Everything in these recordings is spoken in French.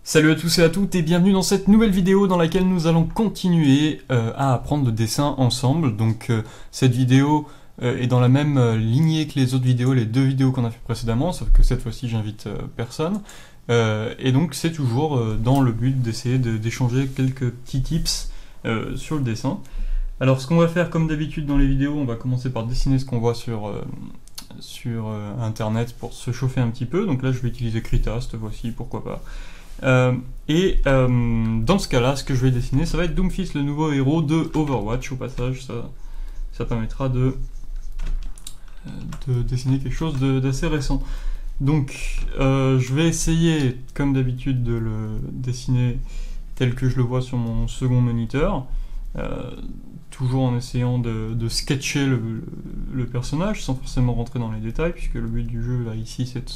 Salut à tous et à toutes et bienvenue dans cette nouvelle vidéo dans laquelle nous allons continuer à apprendre le dessin ensemble. Donc cette vidéo est dans la même lignée que les autres vidéos, les deux vidéos qu'on a fait précédemment, sauf que cette fois-ci j'invite personne. Et donc c'est toujours dans le but d'essayer d'échanger quelques petits tips sur le dessin. Alors ce qu'on va faire comme d'habitude dans les vidéos, on va commencer par dessiner ce qu'on voit sur internet pour se chauffer un petit peu. Donc là je vais utiliser Krita cette fois-ci, pourquoi pas. Dans ce cas-là, ce que je vais dessiner, ça va être Doomfist, le nouveau héros de Overwatch. Au passage, ça permettra de dessiner quelque chose d'assez récent. Donc, je vais essayer, comme d'habitude, de le dessiner tel que je le vois sur mon second moniteur, toujours en essayant de sketcher le personnage, sans forcément rentrer dans les détails, puisque le but du jeu, là, ici, c'est de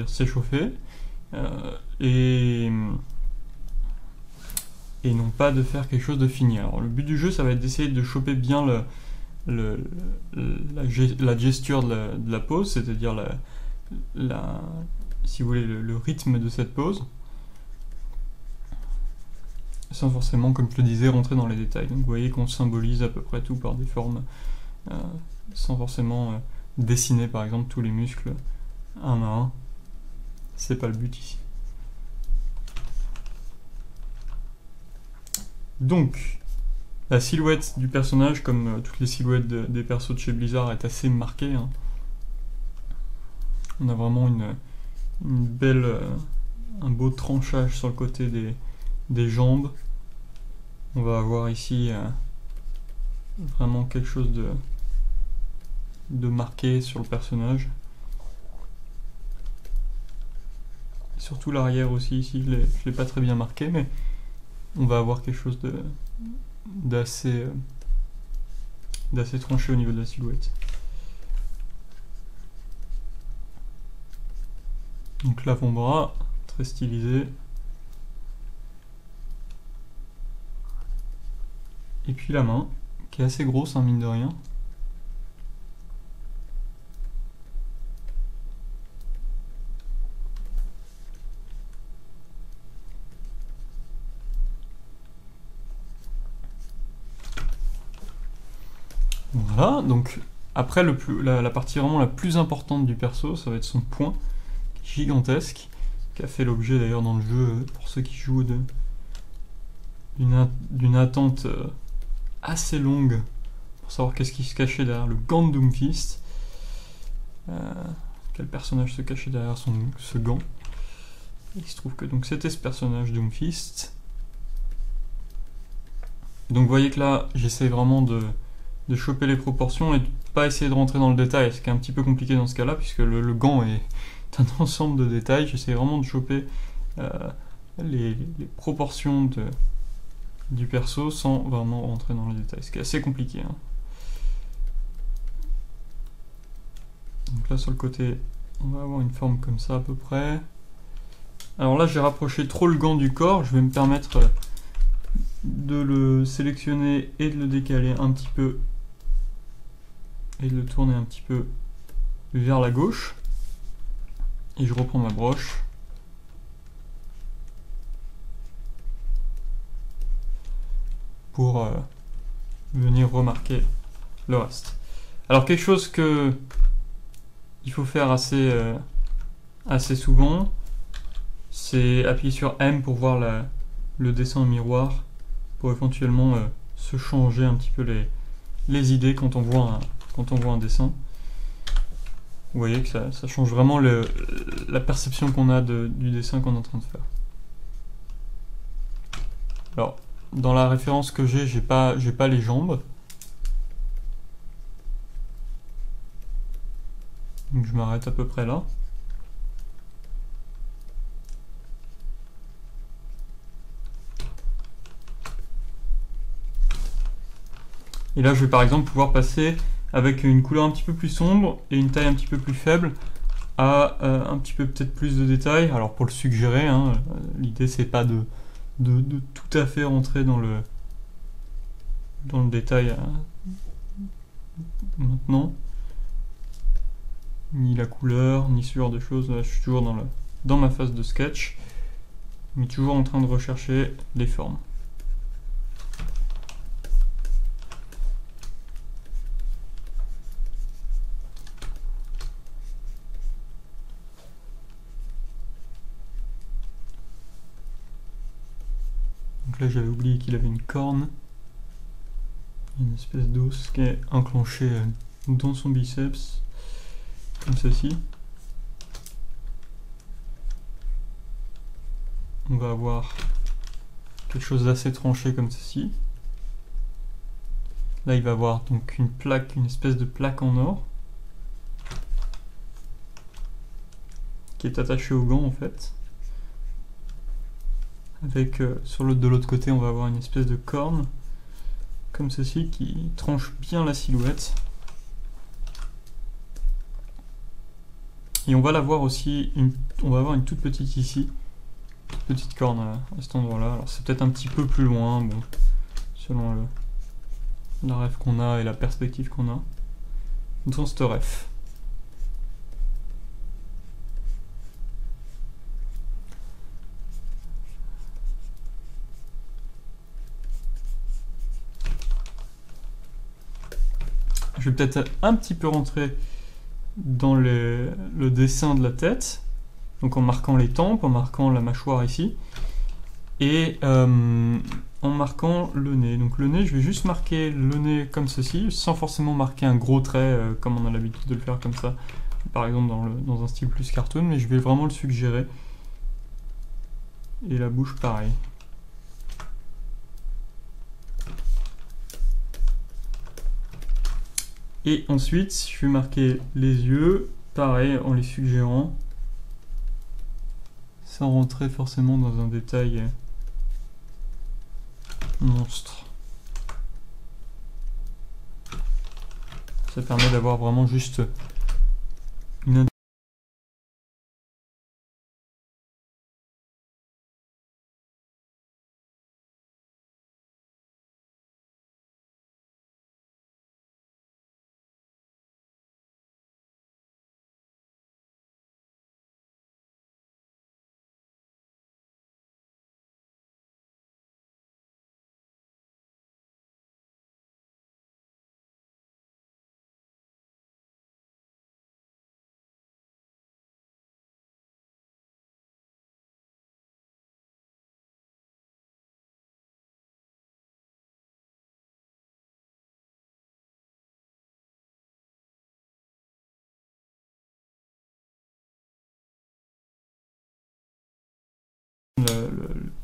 s'échauffer et non pas de faire quelque chose de fini. Alors le but du jeu, ça va être d'essayer de choper bien la gesture de la pose, c'est-à-dire si vous voulez le rythme de cette pose, sans forcément, comme je le disais, rentrer dans les détails. Donc vous voyez qu'on symbolise à peu près tout par des formes, sans forcément dessiner par exemple tous les muscles un à un. C'est pas le but ici. Donc, la silhouette du personnage, comme toutes les silhouettes des persos de chez Blizzard, est assez marquée. Hein. On a vraiment une belle, un beau tranchage sur le côté des jambes. On va avoir ici vraiment quelque chose de marqué sur le personnage. Surtout l'arrière aussi, ici je l'ai pas très bien marqué, mais on va avoir quelque chose d'assez tranché au niveau de la silhouette. Donc l'avant-bras, très stylisé. Et puis la main, qui est assez grosse, hein, mine de rien. Voilà, donc après la partie vraiment la plus importante du perso, ça va être son poing, gigantesque, qui a fait l'objet d'ailleurs dans le jeu, pour ceux qui jouent, d'une attente assez longue pour savoir qu'est-ce qui se cachait derrière le gant de Doomfist. Quel personnage se cachait derrière ce gant. Il se trouve que donc c'était ce personnage Doomfist. Donc vous voyez que là, j'essaie vraiment de choper les proportions et de pas essayer de rentrer dans le détail, ce qui est un petit peu compliqué dans ce cas-là, puisque le gant est un ensemble de détails. J'essaie vraiment de choper les proportions du perso sans vraiment rentrer dans les détails, ce qui est assez compliqué. Hein. Donc là sur le côté, on va avoir une forme comme ça à peu près. Alors là j'ai rapproché trop le gant du corps, je vais me permettre de le sélectionner et de le décaler un petit peu et de le tourner un petit peu vers la gauche, et je reprends ma broche pour venir remarquer le reste. Alors quelque chose que il faut faire assez souvent, c'est appuyer sur M pour voir le dessin au miroir, pour éventuellement se changer un petit peu les idées quand on voit un dessin. Vous voyez que ça change vraiment la perception qu'on a du dessin qu'on est en train de faire. Alors, dans la référence que j'ai pas les jambes. Donc je m'arrête à peu près là. Et là, je vais par exemple pouvoir passer avec une couleur un petit peu plus sombre et une taille un petit peu plus faible à un petit peu peut-être plus de détails. Alors pour le suggérer, hein, l'idée c'est pas de tout à fait rentrer dans le détail maintenant. Ni la couleur, ni ce genre de choses. Là, je suis toujours dans dans ma phase de sketch, mais toujours en train de rechercher les formes. Donc là j'avais oublié qu'il avait une corne, une espèce d'os qui est enclenché dans son biceps, comme ceci. On va avoir quelque chose d'assez tranché comme ceci. Là il va avoir donc une plaque, une espèce de plaque en or, qui est attachée au gant en fait. Avec de l'autre côté on va avoir une espèce de corne comme ceci qui tranche bien la silhouette. Et on va l'avoir aussi, on va avoir une toute petite ici, petite corne à cet endroit là. Alors c'est peut-être un petit peu plus loin, bon, selon la ref qu'on a et la perspective qu'on a dans cette ref. Je vais peut-être un petit peu rentrer dans le dessin de la tête, donc en marquant les tempes, en marquant la mâchoire ici, et en marquant le nez. Donc le nez, je vais juste marquer le nez comme ceci, sans forcément marquer un gros trait comme on a l'habitude de le faire comme ça, par exemple dans un style plus cartoon, mais je vais vraiment le suggérer. Et la bouche pareil. Et ensuite, je vais marquer les yeux, pareil, en les suggérant, sans rentrer forcément dans un détail monstre. Ça permet d'avoir vraiment juste une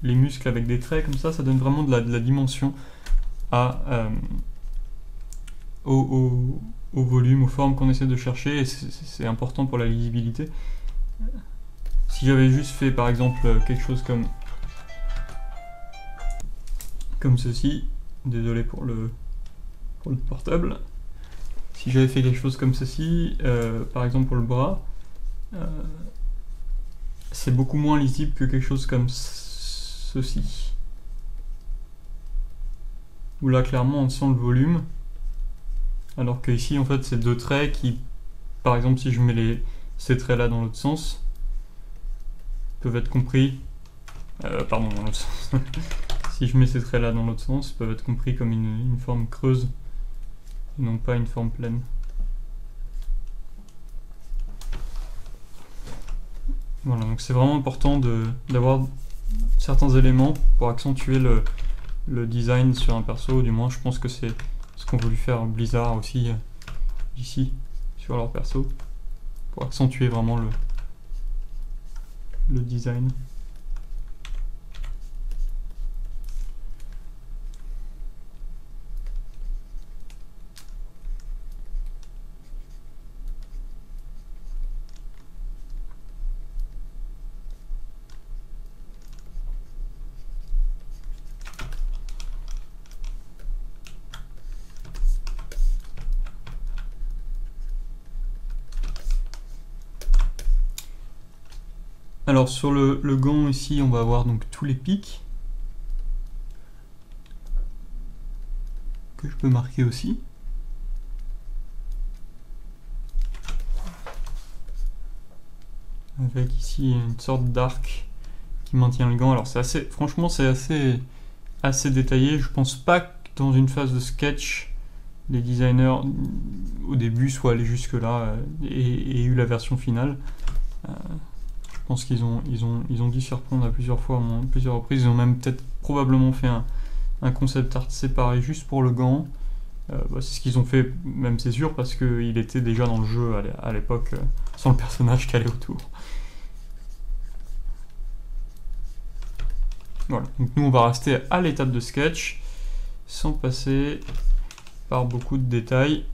les muscles avec des traits comme ça donne vraiment de la dimension au volume, aux formes qu'on essaie de chercher, et c'est important pour la lisibilité. Si j'avais juste fait par exemple quelque chose comme ceci, désolé pour le portable, si j'avais fait quelque chose comme ceci, par exemple pour le bras, c'est beaucoup moins lisible que quelque chose comme ceci. Où là clairement on sent le volume, alors que ici en fait c'est deux traits qui, par exemple si je mets ces traits là dans l'autre sens, peuvent être compris, pardon, dans l'autre sens. Si je mets ces traits là dans l'autre sens, ils peuvent être compris comme une forme creuse et non pas une forme pleine. Voilà, donc c'est vraiment important d'avoir certains éléments pour accentuer le design sur un perso. Du moins je pense que c'est ce qu'ont voulu faire Blizzard aussi ici sur leur perso, pour accentuer vraiment le design. Alors sur le gant ici, on va avoir donc tous les pics que je peux marquer aussi. avec ici une sorte d'arc qui maintient le gant. Alors c'est assez, franchement c'est assez détaillé. Je pense pas que dans une phase de sketch, les designers au début soient allés jusque là et eu la version finale. Je pense qu'ils ont dû s'y reprendre à plusieurs reprises. Ils ont même peut-être probablement fait un concept art séparé juste pour le gant. C'est ce qu'ils ont fait, même c'est sûr, parce qu'il était déjà dans le jeu à l'époque, sans le personnage calé autour. Voilà, donc nous on va rester à l'étape de sketch, sans passer par beaucoup de détails.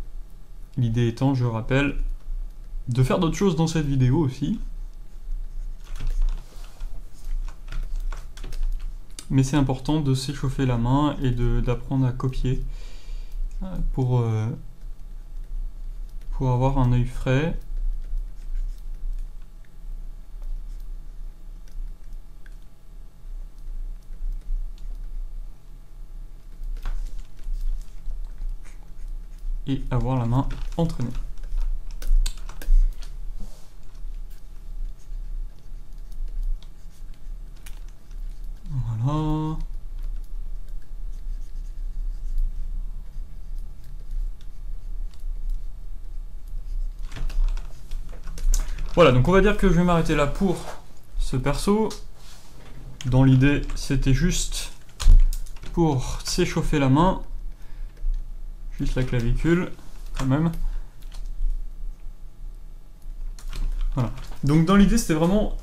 L'idée étant, je rappelle, de faire d'autres choses dans cette vidéo aussi. Mais c'est important de s'échauffer la main et d'apprendre à copier pour avoir un œil frais. Et avoir la main entraînée. Voilà. Voilà, donc on va dire que je vais m'arrêter là pour ce perso. Dans l'idée, c'était juste pour s'échauffer la main. Juste la clavicule, quand même. Voilà. Donc dans l'idée, c'était vraiment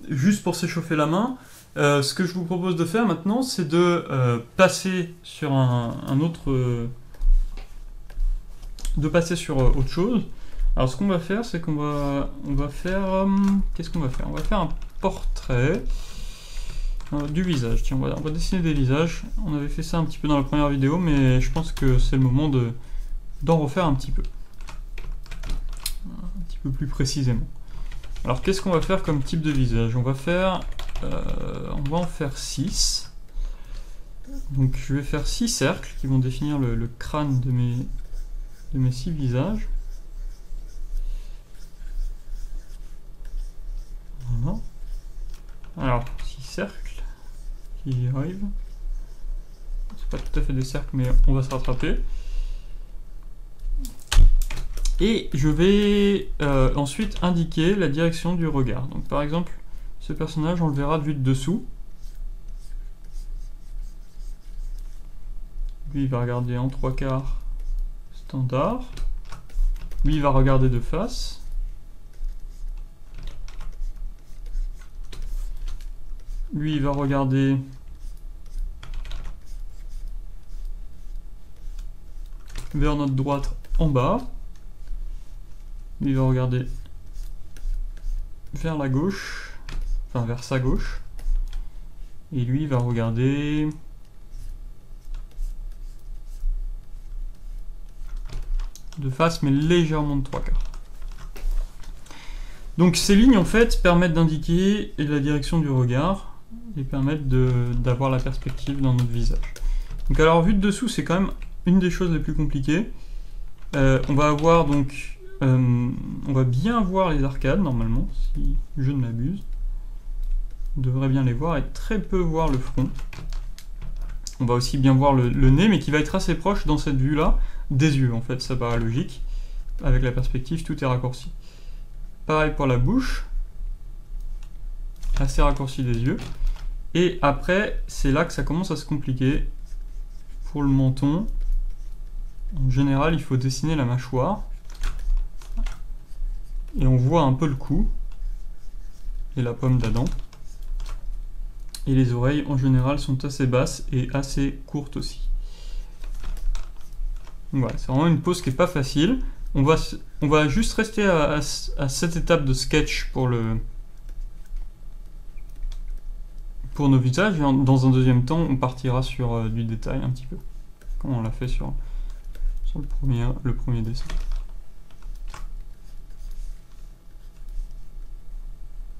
juste pour s'échauffer la main. Ce que je vous propose de faire maintenant, c'est de passer sur autre chose. Alors ce qu'on va faire, c'est qu'on va faire... qu'est-ce qu'on va faire? On va faire un portrait du visage. Tiens, on va dessiner des visages. On avait fait ça un petit peu dans la première vidéo, mais je pense que c'est le moment d'en refaire un petit peu. Un petit peu plus précisément. Alors qu'est-ce qu'on va faire comme type de visage? On va en faire 6. Donc je vais faire 6 cercles qui vont définir le crâne de mes 6 visages. Voilà. Alors 6 cercles qui arrivent. C'est pas tout à fait des cercles, mais on va se rattraper. Et je vais ensuite indiquer la direction du regard. Donc par exemple, ce personnage, on le verra de vue de dessous. Lui, il va regarder en 3/4 standard. Lui, il va regarder de face. Lui, il va regarder vers notre droite en bas. Lui, il va regarder vers la gauche, enfin vers sa gauche. Et lui, il va regarder de face, mais légèrement de 3/4. Donc ces lignes, en fait, permettent d'indiquer la direction du regard et permettent d'avoir la perspective dans notre visage. Donc alors, vue de dessous, c'est quand même une des choses les plus compliquées. On va avoir donc... on va bien voir les arcades, normalement, si je ne m'abuse. On devrait bien les voir et très peu voir le front. On va aussi bien voir le nez, mais qui va être assez proche dans cette vue-là des yeux, en fait, ça paraît logique. Avec la perspective, tout est raccourci. Pareil pour la bouche, assez raccourci des yeux. Et après, c'est là que ça commence à se compliquer. Pour le menton, en général, il faut dessiner la mâchoire. Et on voit un peu le cou. Et la pomme d'Adam. Et les oreilles, en général, sont assez basses et assez courtes aussi. Donc voilà, c'est vraiment une pose qui n'est pas facile. On va juste rester à cette étape de sketch pour nos visages. Et dans un deuxième temps, on partira sur du détail un petit peu. Comme on l'a fait sur le premier dessin.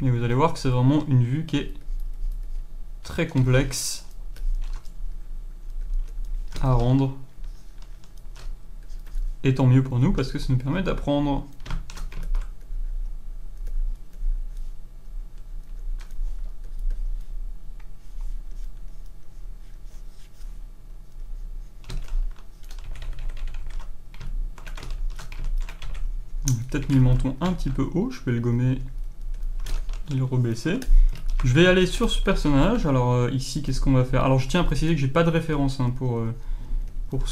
Et vous allez voir que c'est vraiment une vue qui est très complexe à rendre. Et tant mieux pour nous parce que ça nous permet d'apprendre. peut-être mis le menton un petit peu haut, je vais le gommer et le rebaisser. Je vais aller sur ce personnage. Alors ici, qu'est-ce qu'on va faire? Alors je tiens à préciser que j'ai pas de référence hein, pour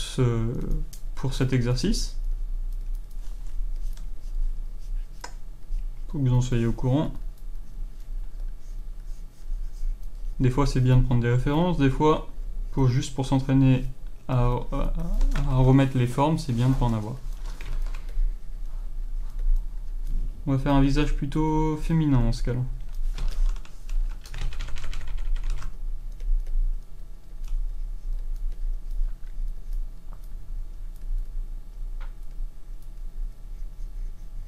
cet exercice. Faut que vous en soyez au courant. Des fois c'est bien de prendre des références, des fois juste pour s'entraîner à remettre les formes, c'est bien de pas en avoir. On va faire un visage plutôt féminin en ce cas-là.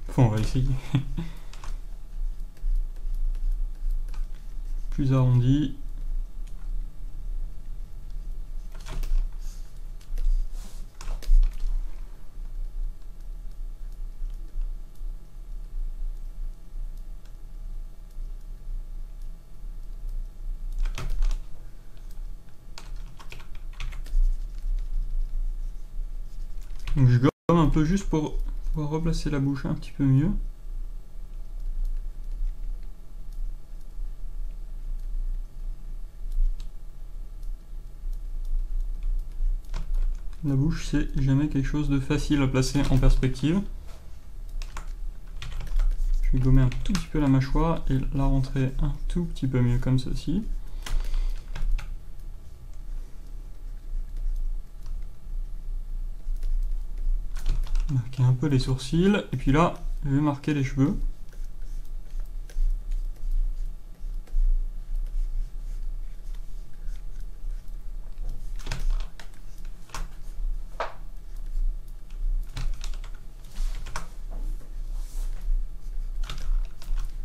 Enfin, on va essayer. Plus arrondi. Donc je gomme un peu juste pour pouvoir replacer la bouche un petit peu mieux. La bouche, c'est jamais quelque chose de facile à placer en perspective. Je vais gommer un tout petit peu la mâchoire et la rentrer un tout petit peu mieux comme ceci. Marquer un peu les sourcils, et puis là, je vais marquer les cheveux.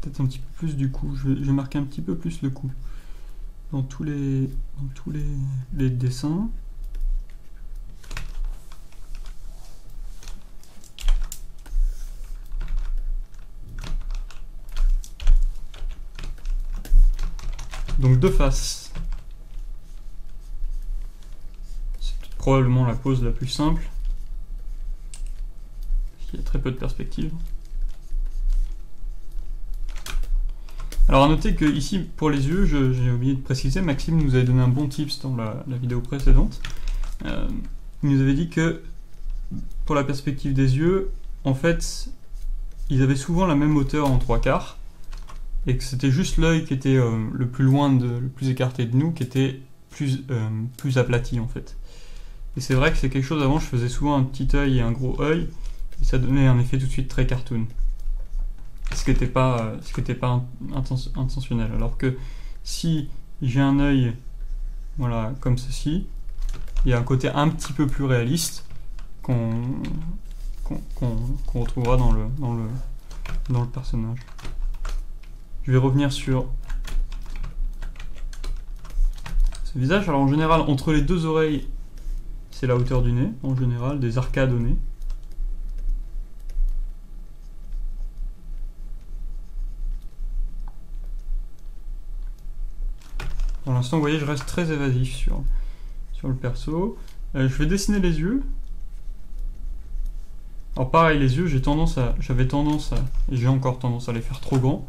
Peut-être un petit peu plus du cou, je vais marquer un petit peu plus le cou. Dans tous les dessins. Donc de face. C'est probablement la pose la plus simple. Il y a très peu de perspectives. Alors à noter que ici pour les yeux, j'ai oublié de préciser, Maxime nous avait donné un bon tips dans la vidéo précédente. Il nous avait dit que pour la perspective des yeux, en fait, ils avaient souvent la même hauteur en 3/4. Et que c'était juste l'œil qui était le plus loin, le plus écarté de nous, qui était plus aplati en fait. Et c'est vrai que c'est quelque chose, avant je faisais souvent un petit œil et un gros œil, et ça donnait un effet tout de suite très cartoon. Ce qui n'était pas intentionnel. Alors que si j'ai un œil voilà, comme ceci, il y a un côté un petit peu plus réaliste qu'on retrouvera dans le personnage. Je vais revenir sur ce visage. Alors en général, entre les deux oreilles, c'est la hauteur du nez, en général, des arcades au nez. Pour l'instant, vous voyez, je reste très évasif sur le perso. Je vais dessiner les yeux. Alors pareil, les yeux, j'avais tendance à, et j'ai encore tendance à les faire trop grands.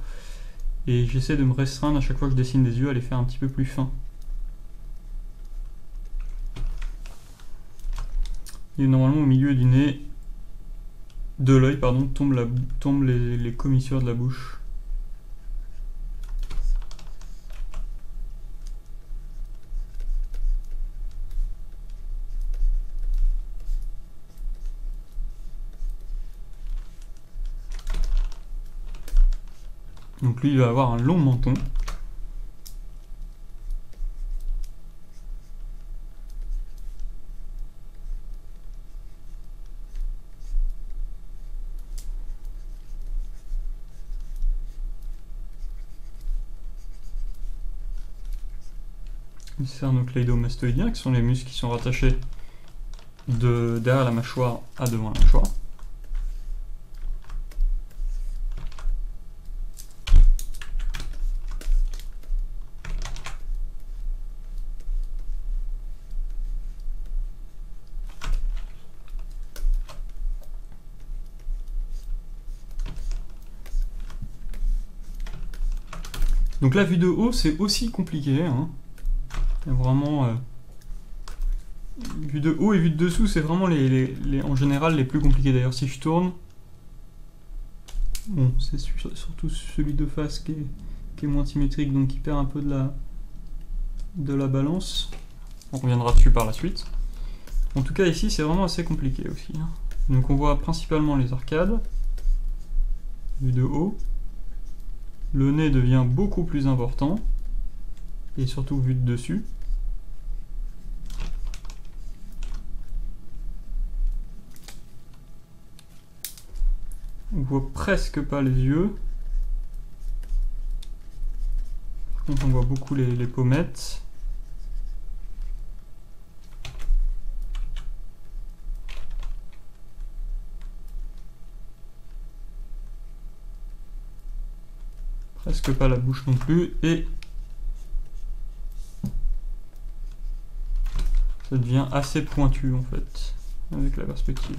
Et j'essaie de me restreindre à chaque fois que je dessine des yeux à les faire un petit peu plus fins. Et normalement au milieu du nez, de l'œil, pardon, tombent les commissures de la bouche. Donc lui, il va avoir un long menton. Les sternocleidomastoïdiens, qui sont les muscles qui sont rattachés derrière la mâchoire à devant la mâchoire. Donc la vue de haut, c'est aussi compliqué. Hein. Il y a vraiment... vue de haut et vue de dessous, c'est vraiment en général les plus compliqués. D'ailleurs, si je tourne... Bon, c'est surtout celui de face qui est moins symétrique, donc qui perd un peu de la balance. On reviendra dessus par la suite. En tout cas, ici, c'est vraiment assez compliqué aussi. Hein. Donc on voit principalement les arcades. Vue de haut. Le nez devient beaucoup plus important. Et surtout vue de dessus. On voit presque pas les yeux. Par contre, on voit beaucoup les pommettes. Presque pas la bouche non plus. Et ça devient assez pointu en fait, avec la perspective.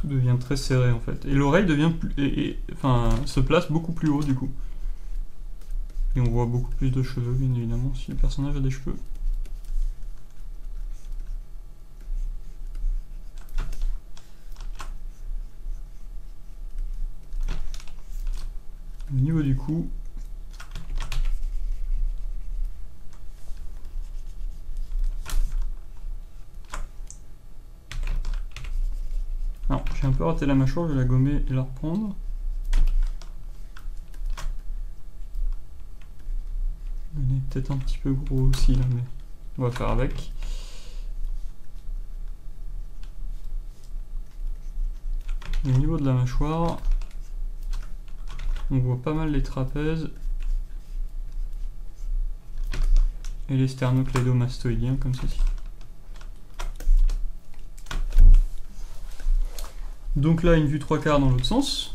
Tout devient très serré en fait. Et l'oreille devient se place beaucoup plus haut du coup. Et on voit beaucoup plus de cheveux, bien évidemment, si le personnage a des cheveux. Au niveau du cou, alors j'ai un peu raté la mâchoire, je vais la gommer et la reprendre. Le nez est peut-être un petit peu gros aussi là, mais on va faire avec. Au niveau de la mâchoire, on voit pas mal les trapèzes et les sternoclédomastoïdiens comme ceci. Donc là, une vue 3/4 dans l'autre sens.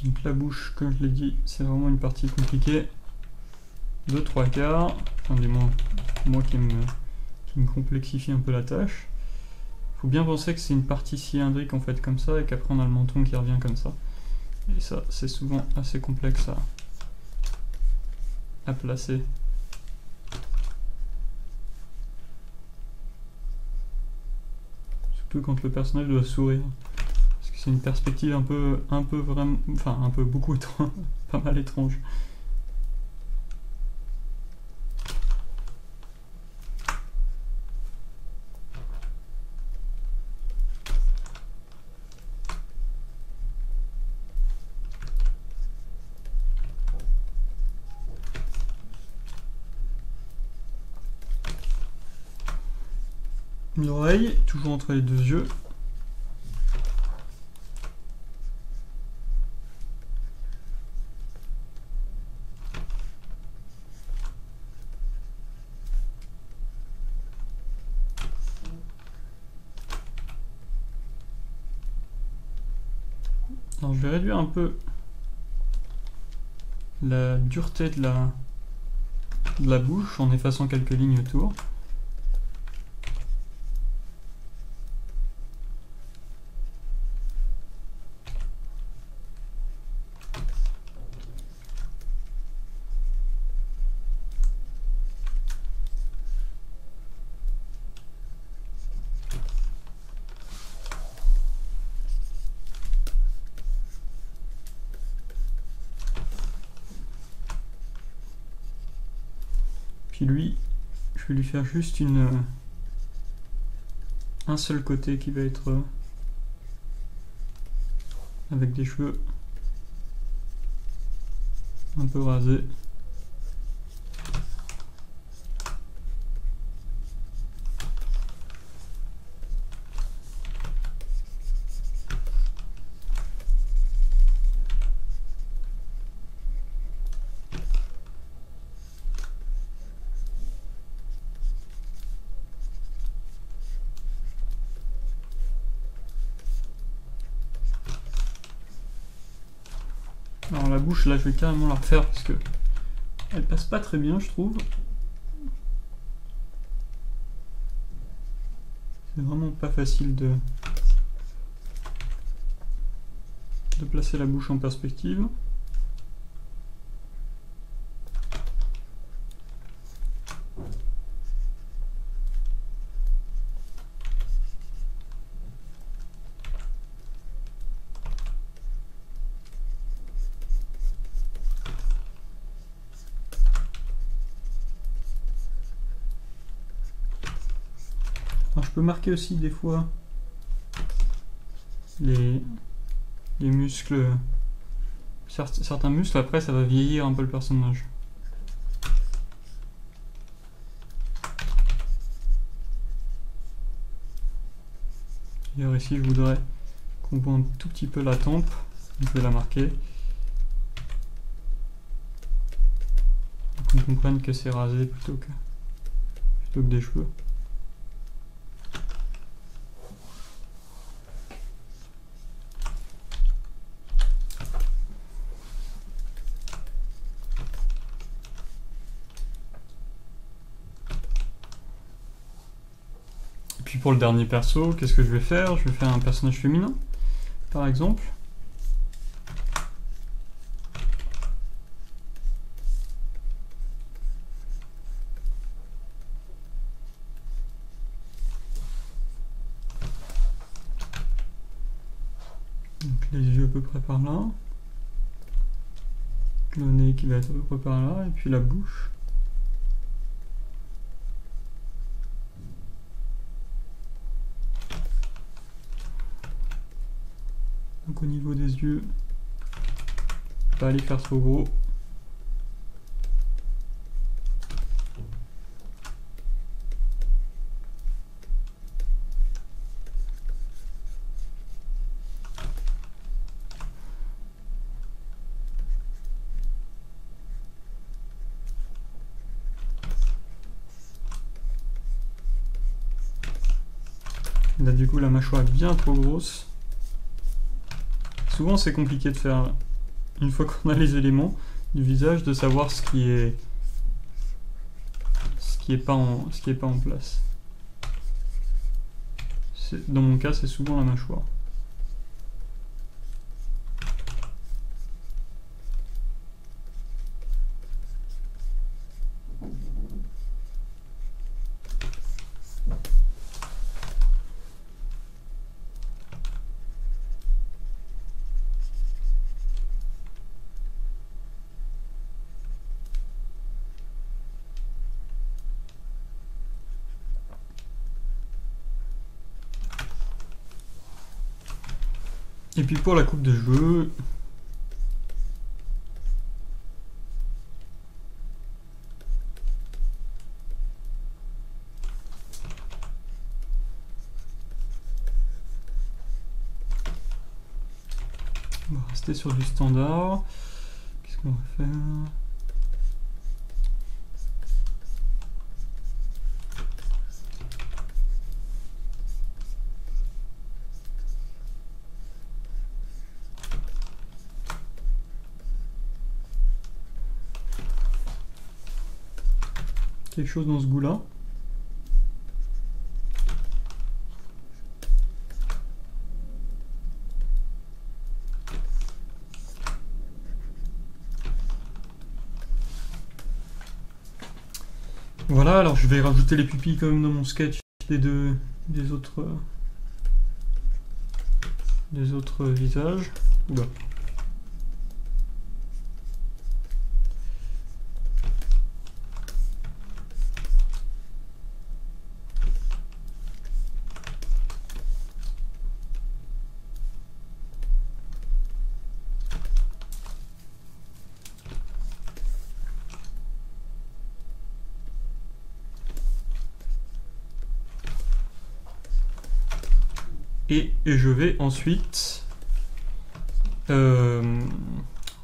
Donc la bouche, comme je l'ai dit, c'est vraiment une partie compliquée de 3/4, enfin du moins moi qui me complexifie un peu la tâche. Faut bien penser que c'est une partie cylindrique en fait comme ça, et qu'après on a le menton qui revient comme ça. Et ça, c'est souvent assez complexe à placer. Surtout quand le personnage doit sourire. C'est une perspective un peu vraiment, enfin un peu beaucoup étrange, pas mal étrange. L'oreille, toujours entre les deux yeux. Alors je vais réduire un peu la dureté de la bouche en effaçant quelques lignes autour. Puis lui, Je vais lui faire juste un seul côté qui va être avec des cheveux un peu rasés. Alors la bouche, là, je vais carrément la refaire parce que elle passe pas très bien, je trouve. C'est vraiment pas facile de placer la bouche en perspective. Alors je peux marquer aussi des fois les muscles, certains muscles, après ça va vieillir un peu le personnage. D'ailleurs ici je voudrais qu'on voit un tout petit peu la tempe, je vais la marquer. Pour qu'on comprenne que c'est rasé plutôt que des cheveux. Puis pour le dernier perso, qu'est-ce que je vais faire? Je vais faire un personnage féminin, par exemple. Donc les yeux à peu près par là. Le nez qui va être à peu près par là, et puis la bouche. Donc au niveau des yeux, pas aller faire trop gros. Là du coup la mâchoire est bien trop grosse. Souvent c'est compliqué de faire, une fois qu'on a les éléments du visage, de savoir ce qui est pas en place. Dans mon cas c'est souvent la mâchoire. Et puis pour la coupe de cheveux, on va rester sur du standard. Qu'est-ce qu'on va faire? Quelque chose dans ce goût-là. Voilà, alors je vais rajouter les pupilles quand même dans mon sketch des autres visages. Oula. Et je vais ensuite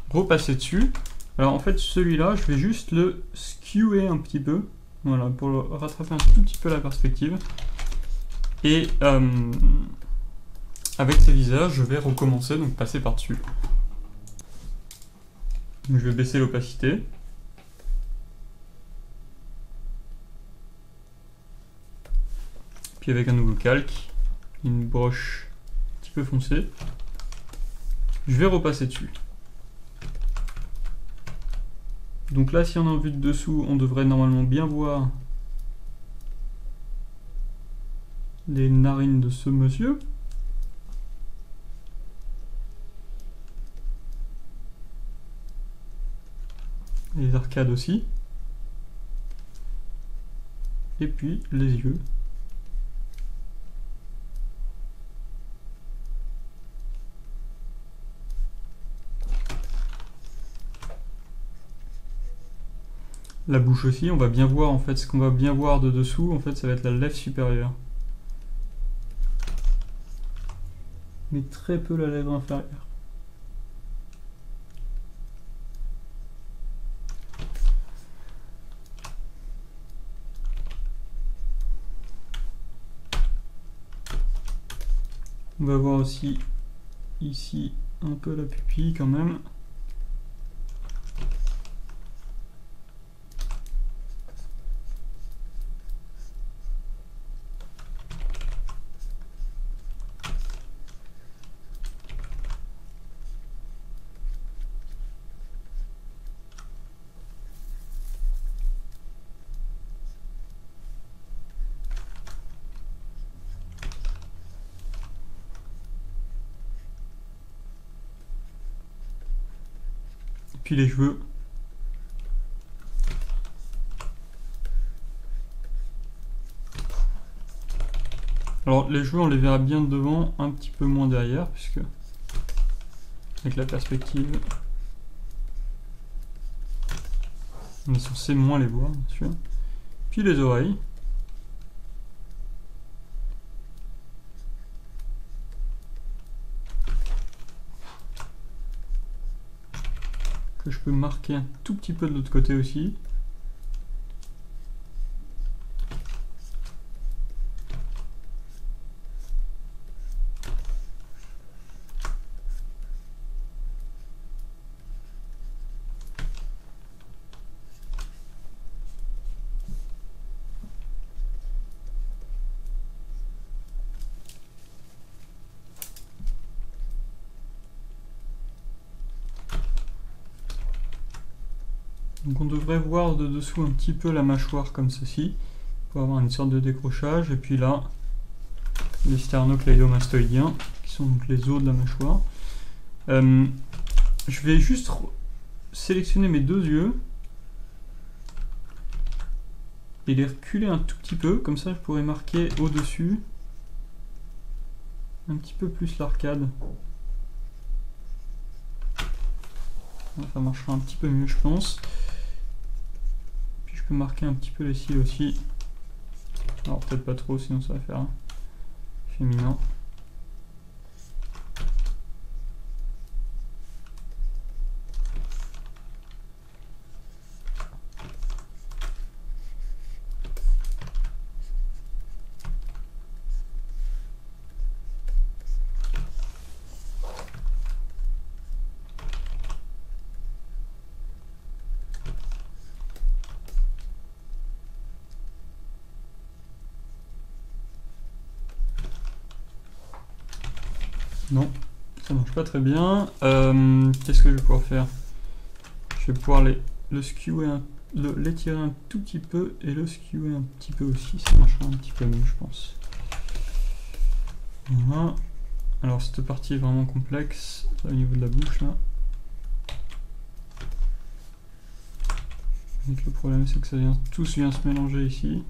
repasser dessus. Alors en fait celui-là, je vais juste le skewer un petit peu. Voilà, pour le rattraper un tout petit peu la perspective. Et avec ces visages, je vais recommencer, donc passer par-dessus. Donc, je vais baisser l'opacité. Puis avec un nouveau calque, une broche un petit peu foncée, je vais repasser dessus. Donc là, si on est en vue de dessous, on devrait normalement bien voir les narines de ce monsieur. Les arcades aussi. Et puis les yeux. La bouche aussi, on va bien voir en fait, ce qu'on va bien voir de dessous, en fait ça va être la lèvre supérieure. Mais très peu la lèvre inférieure. On va voir aussi ici un peu la pupille quand même. Puis les cheveux. Alors les cheveux on les verra bien devant, un petit peu moins derrière, puisque avec la perspective on est censé moins les voir bien sûr. Puis les oreilles. Que je peux marquer un tout petit peu de l'autre côté aussi. Donc on devrait voir de dessous un petit peu la mâchoire comme ceci, pour avoir une sorte de décrochage. Et puis là, les sternocleidomastoïdiens, qui sont donc les os de la mâchoire. Je vais juste sélectionner mes deux yeux et les reculer un tout petit peu, comme ça je pourrais marquer au-dessus un petit peu plus l'arcade. Ça marchera un petit peu mieux je pense. Puis je peux marquer un petit peu les cils aussi. Alors peut-être pas trop, sinon ça va faire féminin. Non, ça marche pas très bien. Qu'est-ce que je vais pouvoir faire? Je vais pouvoir le skewer, l'étirer un tout petit peu et le skewer un petit peu aussi. Ça marchera un petit peu mieux, je pense. Voilà. Alors cette partie est vraiment complexe au niveau de la bouche là. Donc le problème c'est que ça vient, tout vient se mélanger ici.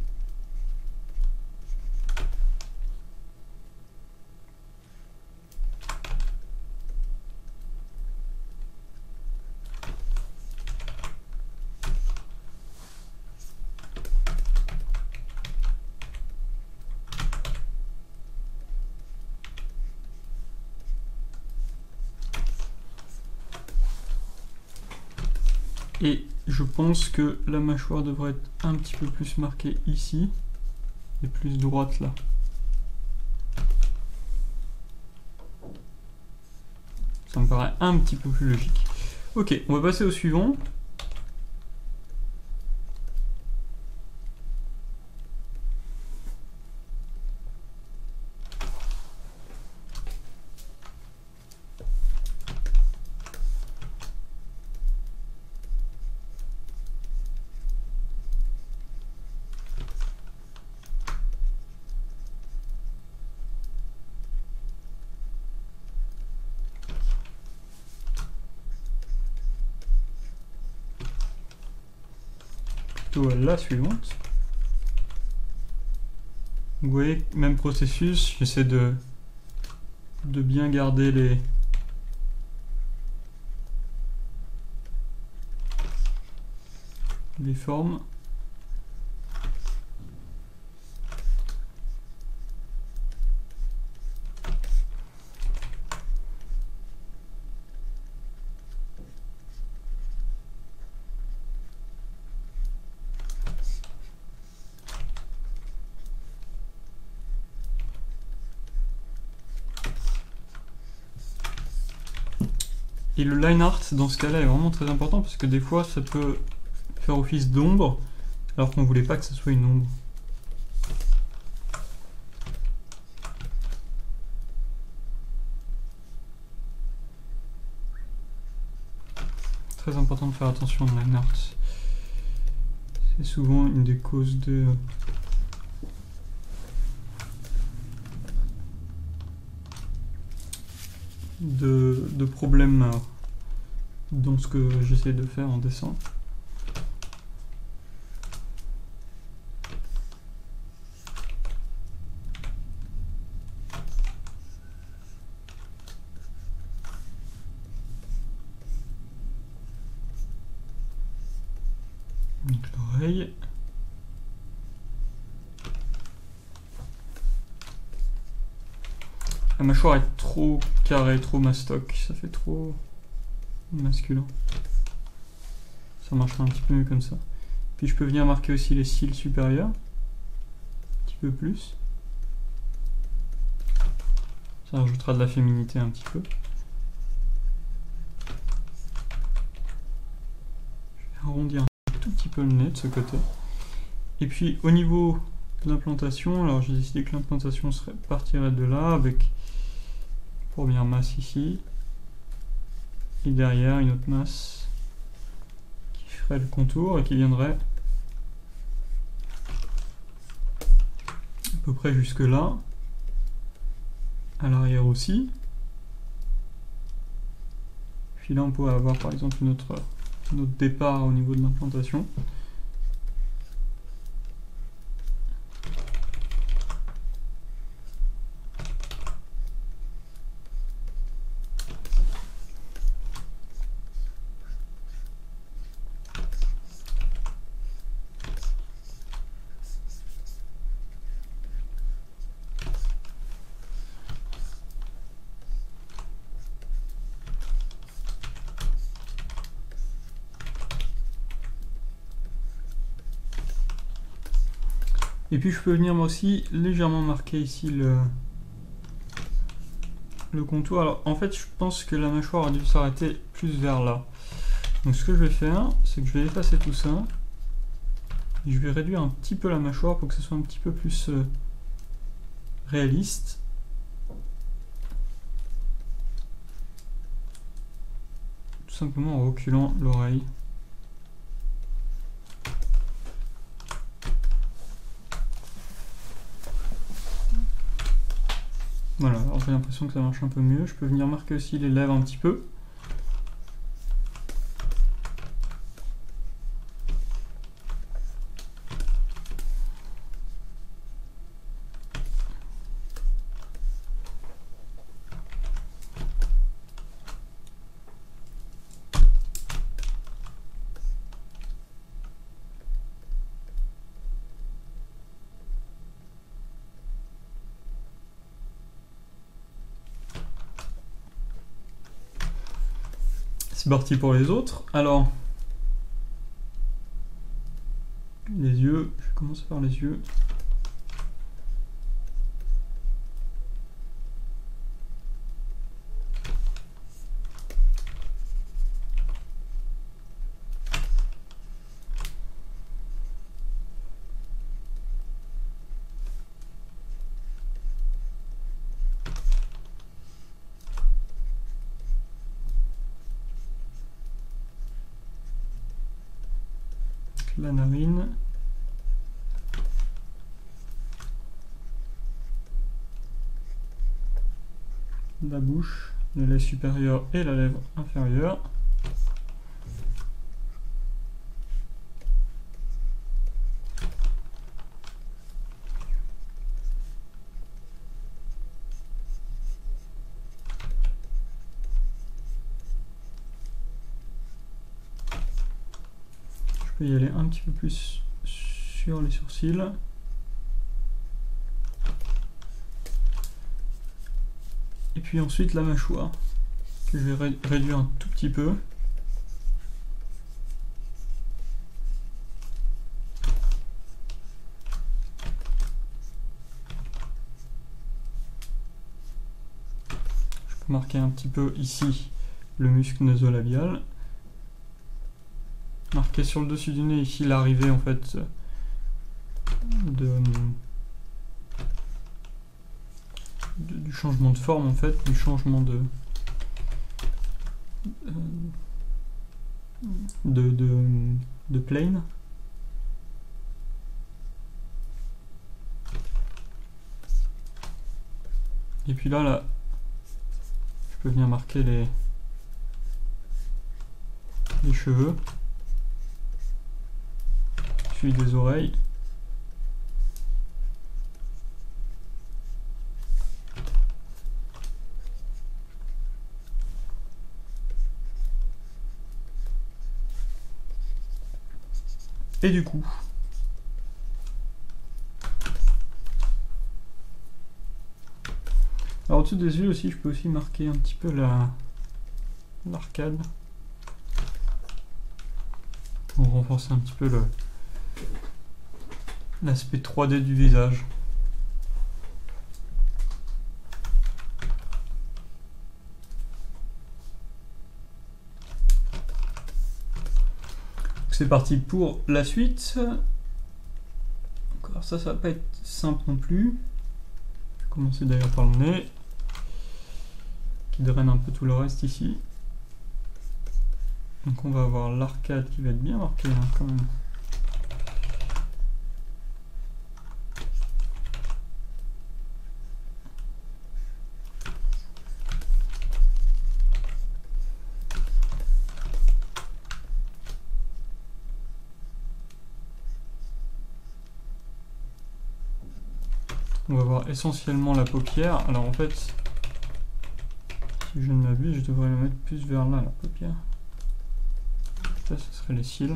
Et je pense que la mâchoire devrait être un petit peu plus marquée ici et plus droite là. Ça me paraît un petit peu plus logique. Ok, on va passer au suivant. Plutôt à la suivante. Vous voyez, même processus, j'essaie de bien garder les formes. Et le line art dans ce cas-là est vraiment très important parce que des fois ça peut faire office d'ombre alors qu'on voulait pas que ce soit une ombre. Très important de faire attention au line art. C'est souvent une des causes de problèmes dans ce que j'essaie de faire en dessin. Donc l'oreille. La mâchoire est trop carrée, trop mastoc, ça fait trop masculin. Ça marchera un petit peu mieux comme ça. Puis je peux venir marquer aussi les cils supérieurs. Un petit peu plus. Ça rajoutera de la féminité un petit peu. Je vais arrondir un tout petit peu le nez de ce côté. Et puis au niveau de l'implantation, alors j'ai décidé que l'implantation partirait de là avec première masse ici. Et derrière une autre masse qui ferait le contour et qui viendrait à peu près jusque là. À l'arrière aussi. Puis là on pourrait avoir par exemple notre départ au niveau de l'implantation. Et puis je peux venir moi aussi légèrement marquer ici le contour. Alors en fait je pense que la mâchoire a dû s'arrêter plus vers là. Donc ce que je vais faire, c'est que je vais effacer tout ça. Et je vais réduire un petit peu la mâchoire pour que ce soit un petit peu plus réaliste. Tout simplement en reculant l'oreille. Voilà, alors j'ai l'impression que ça marche un peu mieux. Je peux venir marquer aussi les lèvres un petit peu. C'est parti pour les autres. Alors, commence par les yeux. La narine. La bouche, la lèvre supérieure et la lèvre inférieure. Je peux y aller un petit peu plus sur les sourcils. Et puis ensuite la mâchoire, que je vais réduire un tout petit peu. Je peux marquer un petit peu ici le muscle nasolabial. Marquer sur le dessus du nez ici l'arrivée en fait du changement de forme en fait, du changement de plane. Et puis là, je peux venir marquer les cheveux, puis des oreilles. Et du coup, alors au-dessus des yeux aussi, je peux aussi marquer un petit peu l'arcade pour renforcer un petit peu l'aspect 3D du visage. C'est parti pour la suite. Alors ça va pas être simple non plus. Je vais commencer d'ailleurs par le nez, qui draine un peu tout le reste ici. Donc on va avoir l'arcade qui va être bien marqué hein, quand même. On va voir essentiellement la paupière. Alors en fait, si je ne m'abuse, je devrais la mettre plus vers là, la paupière. Ça, ce serait les cils.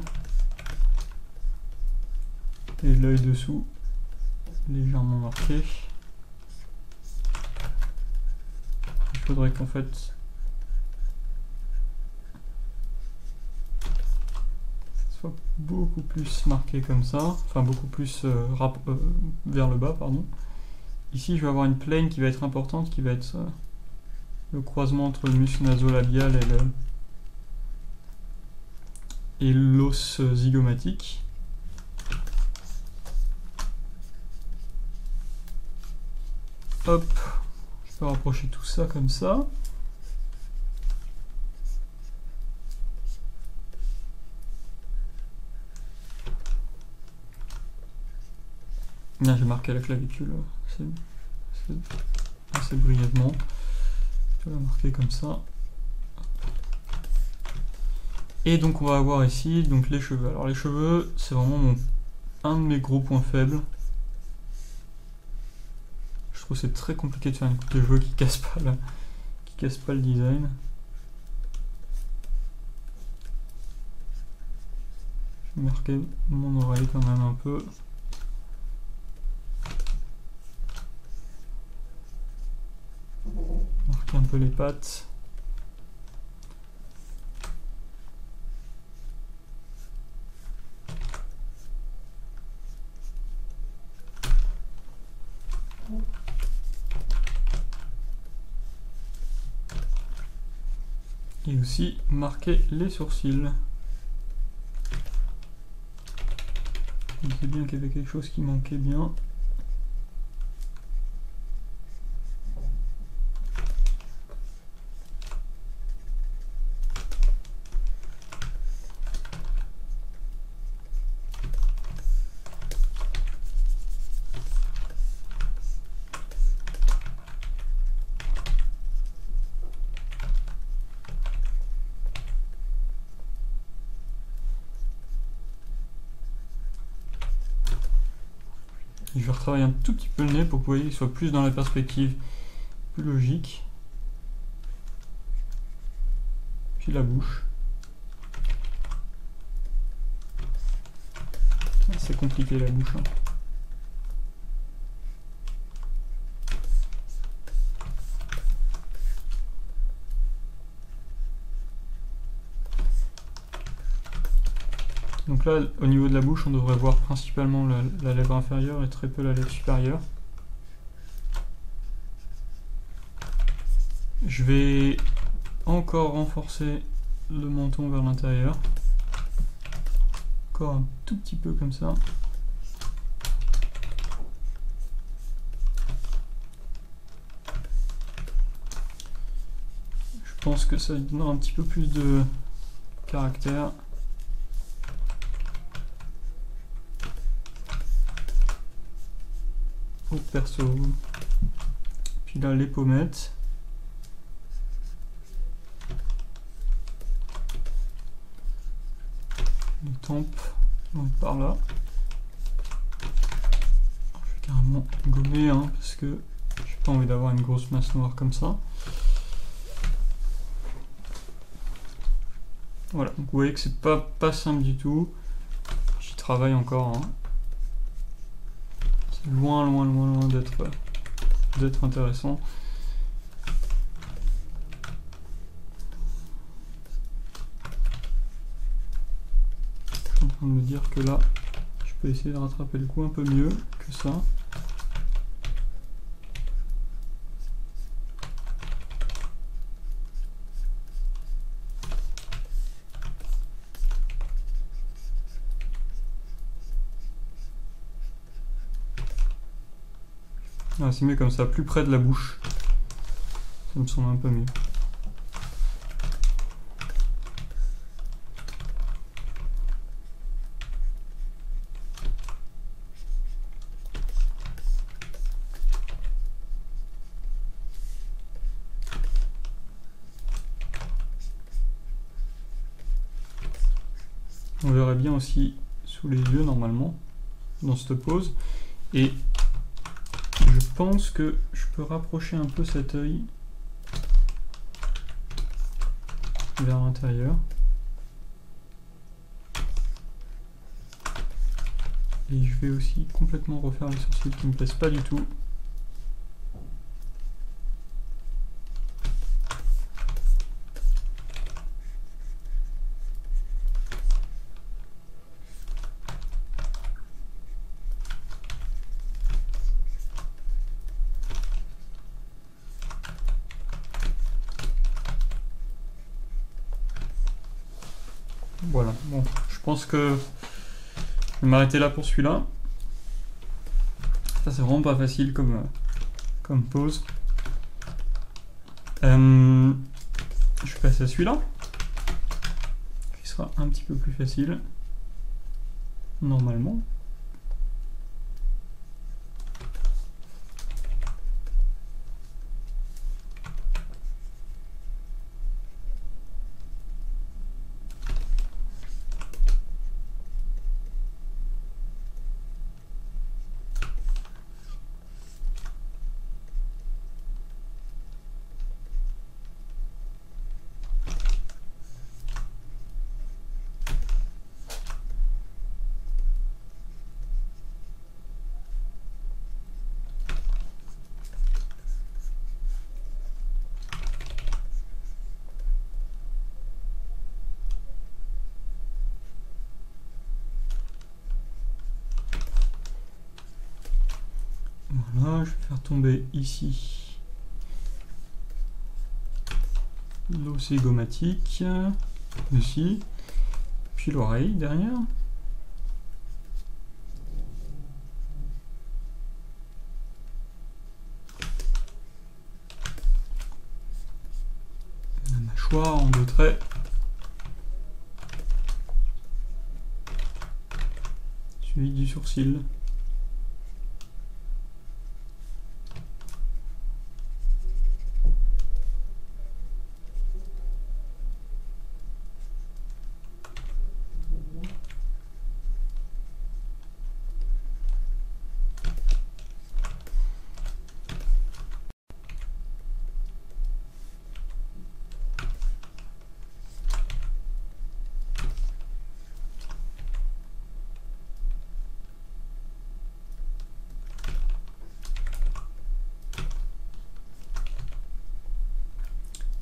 Et l'œil dessous, légèrement marqué. Il faudrait qu'en fait, ça soit beaucoup plus marqué comme ça. Enfin, beaucoup plus vers le bas, pardon. Ici, je vais avoir une plane qui va être importante, qui va être le croisement entre le muscle nasolabial et l'os zygomatique. Hop, je peux rapprocher tout ça comme ça. Là, j'ai marqué la clavicule assez brièvement. Je vais la marquer comme ça. Et donc on va avoir ici donc les cheveux. Alors les cheveux, c'est vraiment un de mes gros points faibles. Je trouve que c'est très compliqué de faire une coupe de cheveux qui casse pas le design. Je vais marquer mon oreille quand même un peu. Marquer un peu les pattes. Et aussi marquer les sourcils. Je sais bien qu'il y avait quelque chose qui manquait bien. Et je vais retravailler un tout petit peu le nez pour que vous voyez qu'il soit plus dans la perspective, plus logique. Puis la bouche. C'est compliqué la bouche. Hein. Donc là, au niveau de la bouche, on devrait voir principalement la lèvre inférieure et très peu la lèvre supérieure. Je vais encore renforcer le menton vers l'intérieur. Encore un tout petit peu comme ça. Je pense que ça donnera un petit peu plus de caractère. Au perso. Puis là, les pommettes. Les tempes vont être par là. Je vais carrément gommer hein, parce que j'ai pas envie d'avoir une grosse masse noire comme ça. Voilà, donc vous voyez que c'est pas simple du tout. J'y travaille encore. Hein. C'est loin d'être intéressant. Je suis en train de me dire que là, je peux essayer de rattraper le coup un peu mieux que ça. Ah, c'est mieux comme ça, plus près de la bouche. Ça me semble un peu mieux. On verrait bien aussi sous les yeux normalement, dans cette pose. Et je pense que je peux rapprocher un peu cet œil vers l'intérieur. Et je vais aussi complètement refaire les sourcils qui ne me plaisent pas du tout. Voilà, bon, je pense que je vais m'arrêter là pour celui-là. Ça c'est vraiment pas facile comme pose. Je vais passer à celui-là, qui sera un petit peu plus facile, normalement. Voilà, je vais faire tomber ici l'os zygomatique, ici, puis l'oreille derrière. La mâchoire en 2 traits. Suivi du sourcil.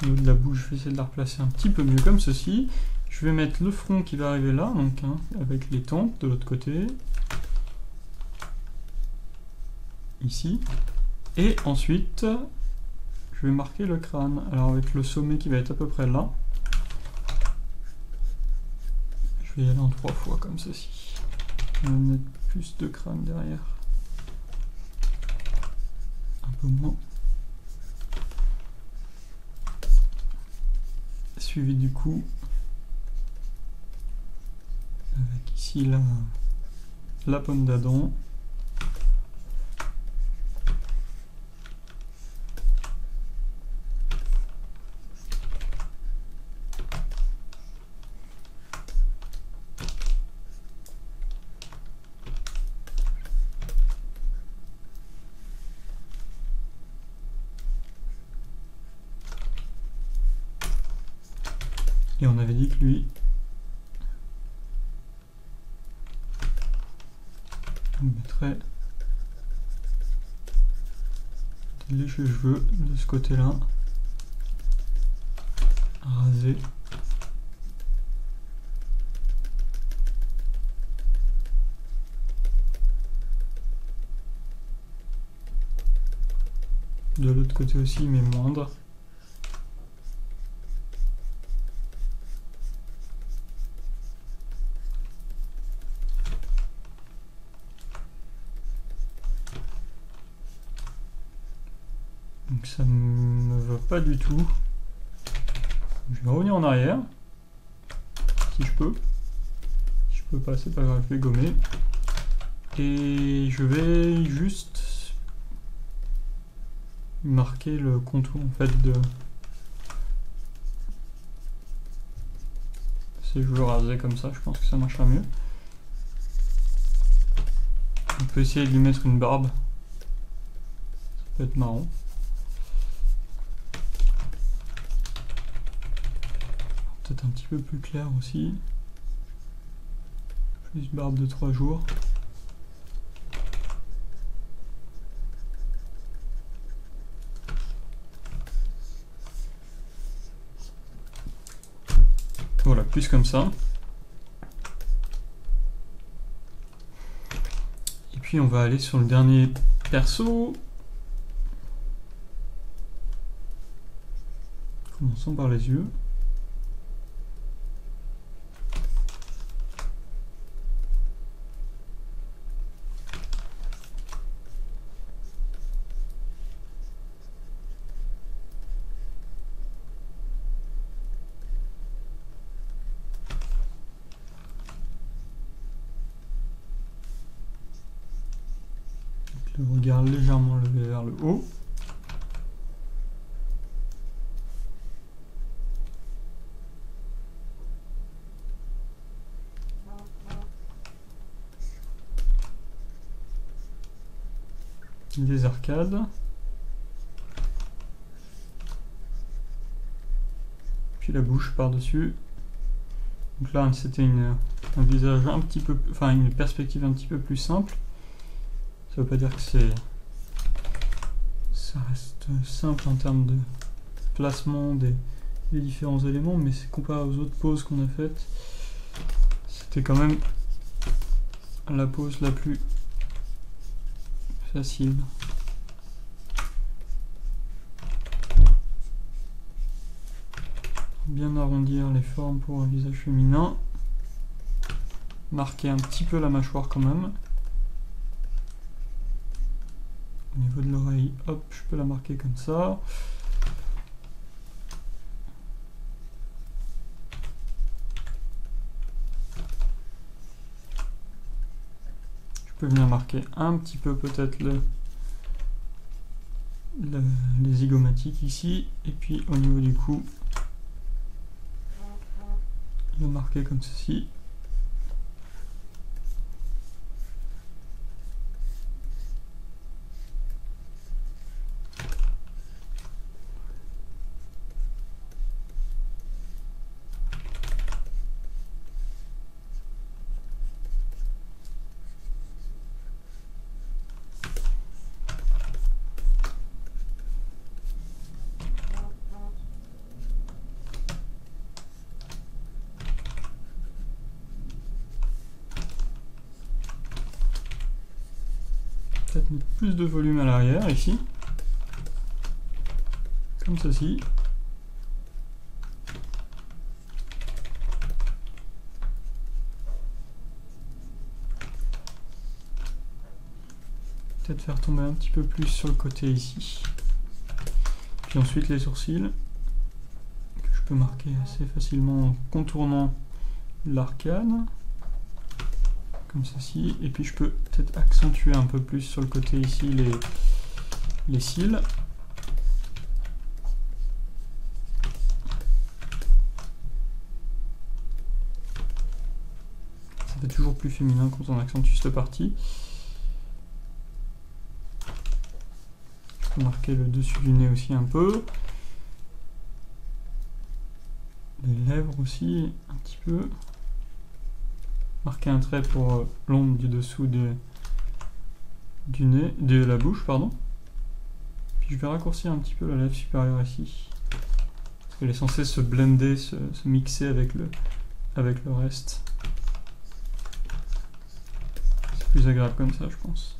Au niveau de la bouche, je vais essayer de la replacer un petit peu mieux comme ceci. Je vais mettre le front qui va arriver là, donc avec les tempes de l'autre côté. Ici. Et ensuite, je vais marquer le crâne. Alors avec le sommet qui va être à peu près là. Je vais y aller en 3 fois comme ceci. Je vais mettre plus de crâne derrière. Un peu moins. Suivi du coup avec ici la pomme d'Adam. Et on avait dit que lui, on mettrait les cheveux de ce côté-là, rasés. De l'autre côté aussi, mais moindre. Donc ça me va pas du tout. Je vais revenir en arrière. Si je peux. Si je peux pas, c'est pas grave, je vais gommer. Et je vais juste marquer le contour en fait de ces cheveux rasés comme ça, je pense que ça marchera mieux. On peut essayer de lui mettre une barbe. Ça peut être marrant. Peut-être un petit peu plus clair aussi. Plus barbe de 3 jours. Voilà, plus comme ça. Et puis on va aller sur le dernier perso. Commençons par les yeux. Le regard légèrement levé vers le haut. Des arcades. Puis la bouche par-dessus. Donc là, c'était un visage un petit peu, enfin une perspective un petit peu plus simple. Ça veut pas dire que ça reste simple en termes de placement des différents éléments, mais c'est comparé aux autres poses qu'on a faites, c'était quand même la pose la plus facile. bien arrondir les formes pour un visage féminin. Marquer un petit peu la mâchoire quand même. Au niveau de l'oreille, hop, je peux la marquer comme ça. Je peux venir marquer un petit peu peut-être les zygomatiques ici. Et puis au niveau du cou, le marquer comme ceci. Peut-être mettre plus de volume à l'arrière ici, comme ceci. Peut-être faire tomber un petit peu plus sur le côté ici. Puis ensuite les sourcils, que je peux marquer assez facilement en contournant l'arcade. Comme ceci, et puis je peux peut-être accentuer un peu plus sur le côté ici les cils. Ça fait toujours plus féminin quand on accentue cette partie. Je peux marquer le dessus du nez aussi un peu. Les lèvres aussi un petit peu. Marquer un trait pour l'ombre du dessous du nez, de la bouche, pardon. Puis je vais raccourcir un petit peu la lèvre supérieure ici. Parce qu'elle est censée se blender, se mixer avec le reste. C'est plus agréable comme ça, je pense.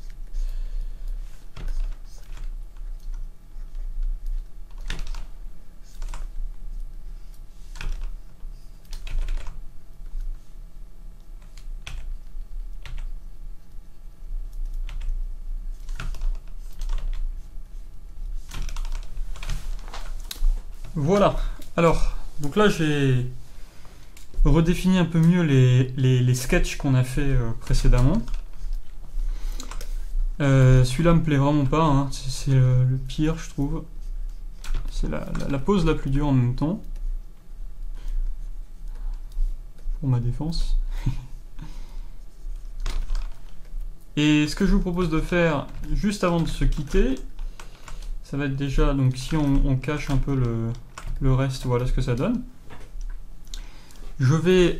Voilà, alors, donc là j'ai redéfini un peu mieux les sketchs qu'on a fait précédemment. Celui-là me plaît vraiment pas, hein. C'est le pire je trouve. C'est la pose la plus dure en même temps. Pour ma défense. Et ce que je vous propose de faire juste avant de se quitter, ça va être déjà, donc si on cache un peu le reste, voilà ce que ça donne. Je vais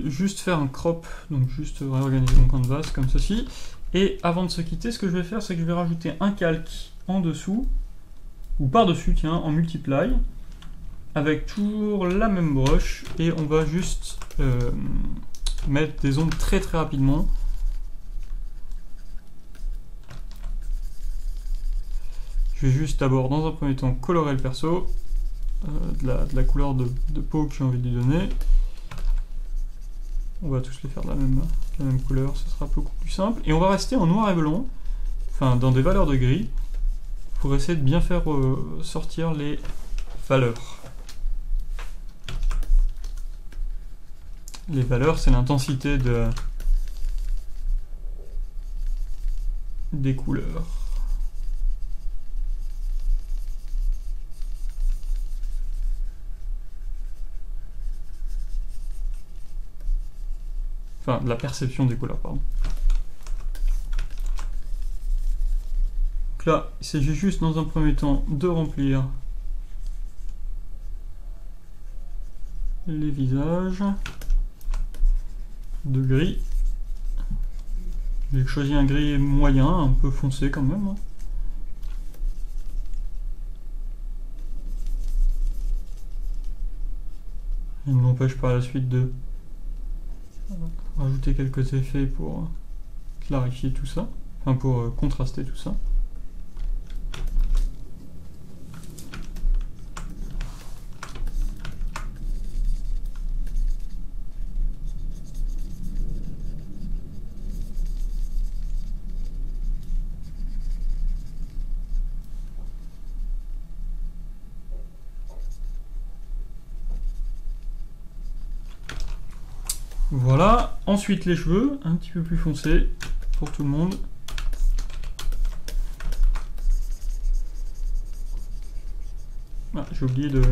juste faire un crop, donc juste réorganiser mon canvas comme ceci. Et avant de se quitter, ce que je vais faire, c'est que je vais rajouter un calque en dessous, ou par-dessus, tiens, en multiply, avec toujours la même brush, et on va juste mettre des ombres très très rapidement. Je vais juste d'abord, dans un premier temps, colorer le perso, de la couleur de peau que j'ai envie de lui donner. On va tous les faire de la même couleur, ce sera beaucoup plus simple. Et on va rester en noir et blanc, enfin dans des valeurs de gris, pour essayer de bien faire sortir les valeurs. Les valeurs, c'est l'intensité des couleurs. Enfin, de la perception des couleurs, pardon. Donc là, il s'agit juste dans un premier temps de remplir les visages de gris. J'ai choisi un gris moyen, un peu foncé quand même. Il ne m'empêche par la suite de rajouter quelques effets pour clarifier tout ça, enfin pour contraster tout ça. Voilà, ensuite les cheveux, un petit peu plus foncés pour tout le monde. Ah, j'ai oublié de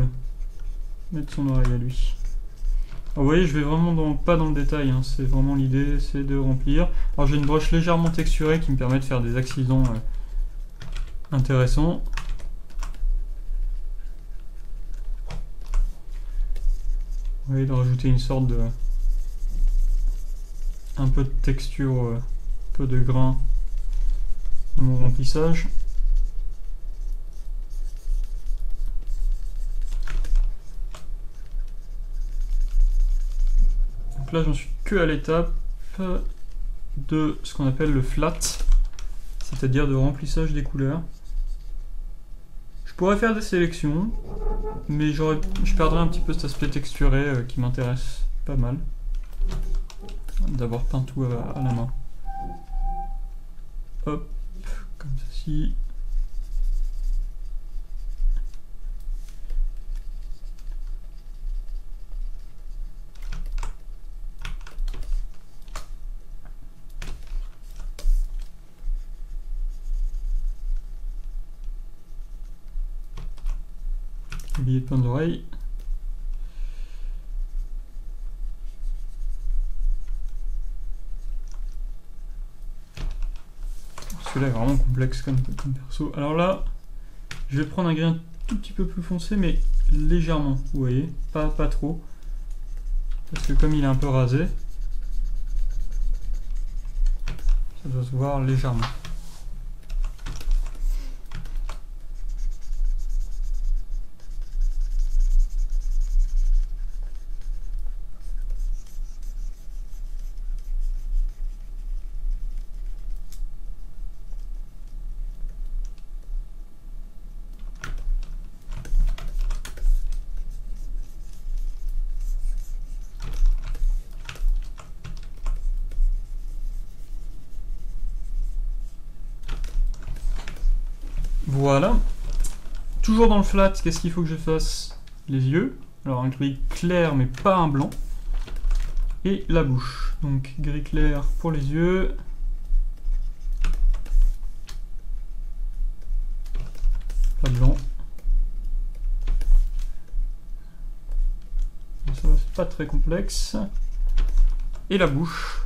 mettre son oreille à lui. Alors, vous voyez, je vais vraiment pas dans le détail, hein, c'est vraiment l'idée, c'est de remplir. Alors j'ai une broche légèrement texturée qui me permet de faire des accidents intéressants. Vous voyez, de rajouter une sorte de... un peu de texture, un peu de grain à mon remplissage. Donc là, j'en suis que à l'étape de ce qu'on appelle le flat, c'est-à-dire de remplissage des couleurs. Je pourrais faire des sélections, mais je perdrais un petit peu cet aspect texturé qui m'intéresse pas mal. D'avoir peint tout à la main. Hop, comme ceci. Oublié de peindre l'oreille. Celui-là est vraiment complexe comme perso. Alors là, je vais prendre un grain tout petit peu plus foncé, mais légèrement, vous voyez, pas trop. Parce que comme il est un peu rasé, ça doit se voir légèrement. Voilà. Toujours dans le flat, qu'est-ce qu'il faut que je fasse? Les yeux. Alors un gris clair mais pas un blanc. Et la bouche. Donc gris clair pour les yeux. Pas blanc. Ça va, c'est pas très complexe. Et la bouche.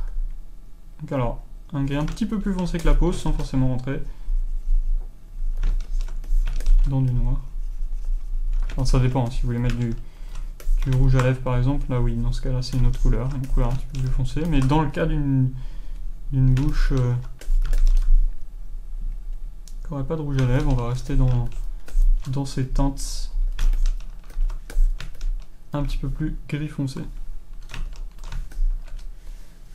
Donc alors, un gris un petit peu plus foncé que la peau sans forcément rentrer dans du noir. Enfin, ça dépend, si vous voulez mettre du rouge à lèvres par exemple, là oui, dans ce cas là c'est une autre couleur, une couleur un petit peu plus foncée, mais dans le cas d'une bouche qui n'aurait pas de rouge à lèvres, on va rester dans ces teintes un petit peu plus gris foncé.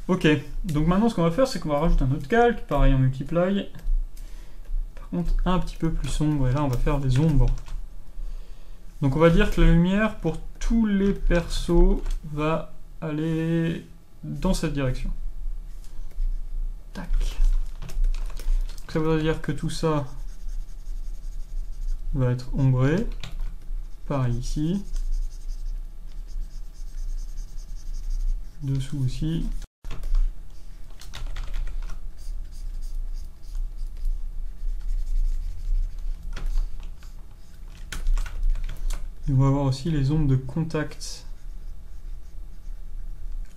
Ok, donc maintenant ce qu'on va faire c'est qu'on va rajouter un autre calque, pareil en multiply, par contre un petit peu plus sombre, et là on va faire des ombres. Donc on va dire que la lumière pour tous les persos va aller dans cette direction. Tac. Donc ça voudrait dire que tout ça va être ombré. Pareil ici. Dessous aussi. Et on va avoir aussi les ombres de contact.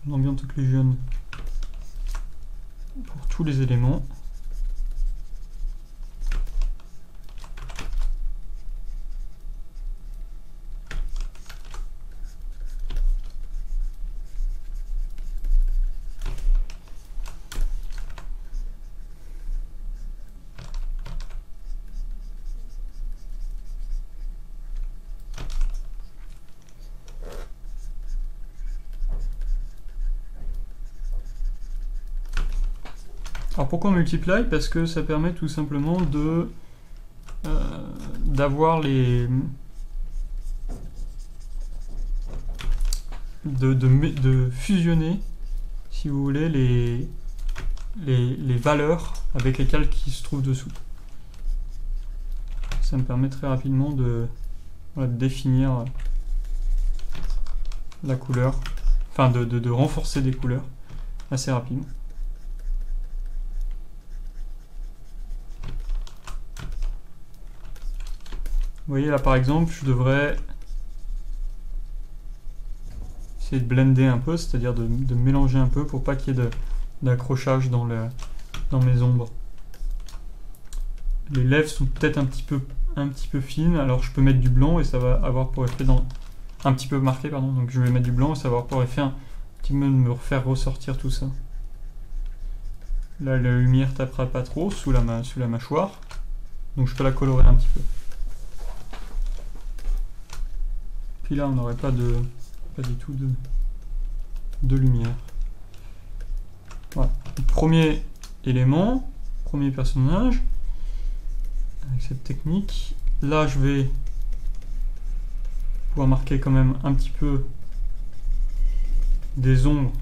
L'ambient occlusion pour tous les éléments. Alors pourquoi on multiply? Parce que ça permet tout simplement de d'avoir les de fusionner, si vous voulez, les valeurs avec les calques qui se trouvent dessous. Ça me permet très rapidement de définir la couleur enfin de renforcer des couleurs assez rapidement. Vous voyez là par exemple, je devrais essayer de blender un peu, c'est-à-dire de mélanger un peu pour pas qu'il y ait d'accrochage dans mes ombres. Les lèvres sont peut-être un petit peu fines, alors je peux mettre du blanc et ça va avoir pour effet un petit peu marqué, pardon, donc je vais mettre du blanc et ça va avoir pour effet un petit peu de me faire ressortir tout ça. Là la lumière tapera pas trop sous la mâchoire, donc je peux la colorer un petit peu. Puis là on n'aurait pas du tout de lumière. Voilà. Premier élément, premier personnage, avec cette technique. Là je vais pouvoir marquer quand même un petit peu des ombres,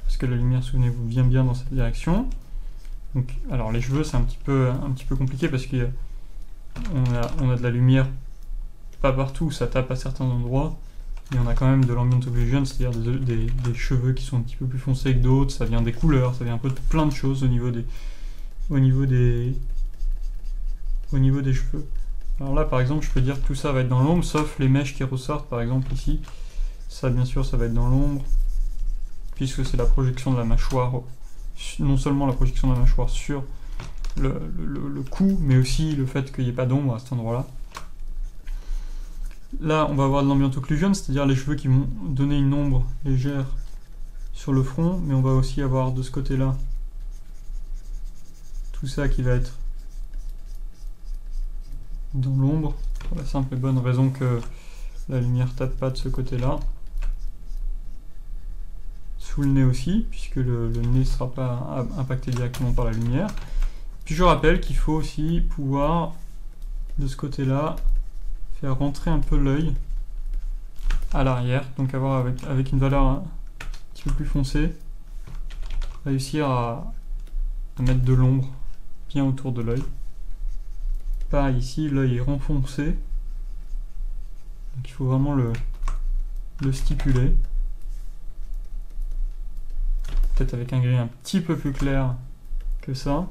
parce que la lumière, souvenez-vous, vient bien dans cette direction. Donc, alors les cheveux c'est un petit peu compliqué parce qu'on a de la lumière pas partout, ça tape à certains endroits, mais on a quand même de l'ambient occlusion, c'est-à-dire des cheveux qui sont un petit peu plus foncés que d'autres, ça vient des couleurs, ça vient un peu de plein de choses au niveau des cheveux. Alors là par exemple je peux dire que tout ça va être dans l'ombre, sauf les mèches qui ressortent par exemple ici. Ça bien sûr ça va être dans l'ombre, puisque c'est la projection de la mâchoire, non seulement la projection de la mâchoire sur le cou, mais aussi le fait qu'il n'y ait pas d'ombre à cet endroit-là. Là, on va avoir de l'ambient occlusion, c'est-à-dire les cheveux qui vont donner une ombre légère sur le front, mais on va aussi avoir de ce côté-là tout ça qui va être dans l'ombre, pour la simple et bonne raison que la lumière tape pas de ce côté-là. Sous le nez aussi, puisque le nez ne sera pas impacté directement par la lumière. Puis je rappelle qu'il faut aussi pouvoir, de ce côté-là, faire rentrer un peu l'œil à l'arrière, donc avoir avec une valeur un petit peu plus foncée, réussir à mettre de l'ombre bien autour de l'œil. Pareil ici, l'œil est renfoncé, donc il faut vraiment le stipuler. Peut-être avec un gris un petit peu plus clair que ça.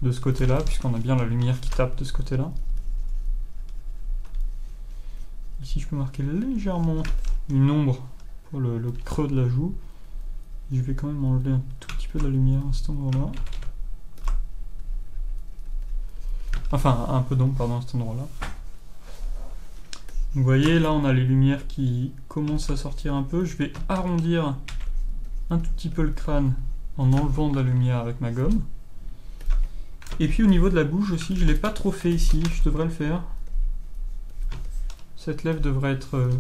De ce côté-là, puisqu'on a bien la lumière qui tape de ce côté-là. Ici, je peux marquer légèrement une ombre pour le creux de la joue. Je vais quand même enlever un tout petit peu de la lumière à cet endroit-là. Enfin, un peu d'ombre, pardon, à cet endroit-là. Vous voyez, là, on a les lumières qui commencent à sortir un peu. Je vais arrondir un tout petit peu le crâne en enlevant de la lumière avec ma gomme. Et puis au niveau de la bouche aussi, je ne l'ai pas trop fait ici, je devrais le faire. Cette lèvre devrait être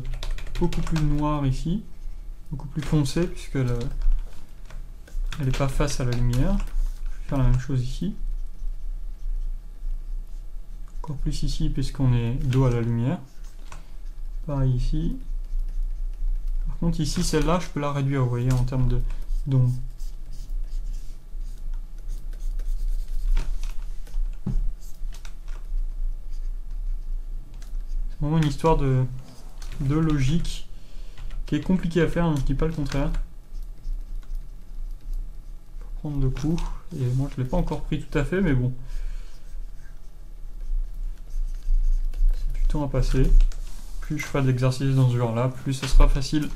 beaucoup plus noire ici, beaucoup plus foncée, puisqu'elle n'est pas face à la lumière. Je vais faire la même chose ici. Encore plus ici, puisqu'on est dos à la lumière. Pareil ici. Par contre ici, celle-là, je peux la réduire, vous voyez, en termes d'ombre. C'est vraiment une histoire de logique qui est compliquée à faire, hein, je ne dis pas le contraire. Pour prendre le coup, et moi je ne l'ai pas encore pris tout à fait, mais bon. C'est du temps à passer. Plus je ferai d'exercices dans ce genre-là, plus ce sera facile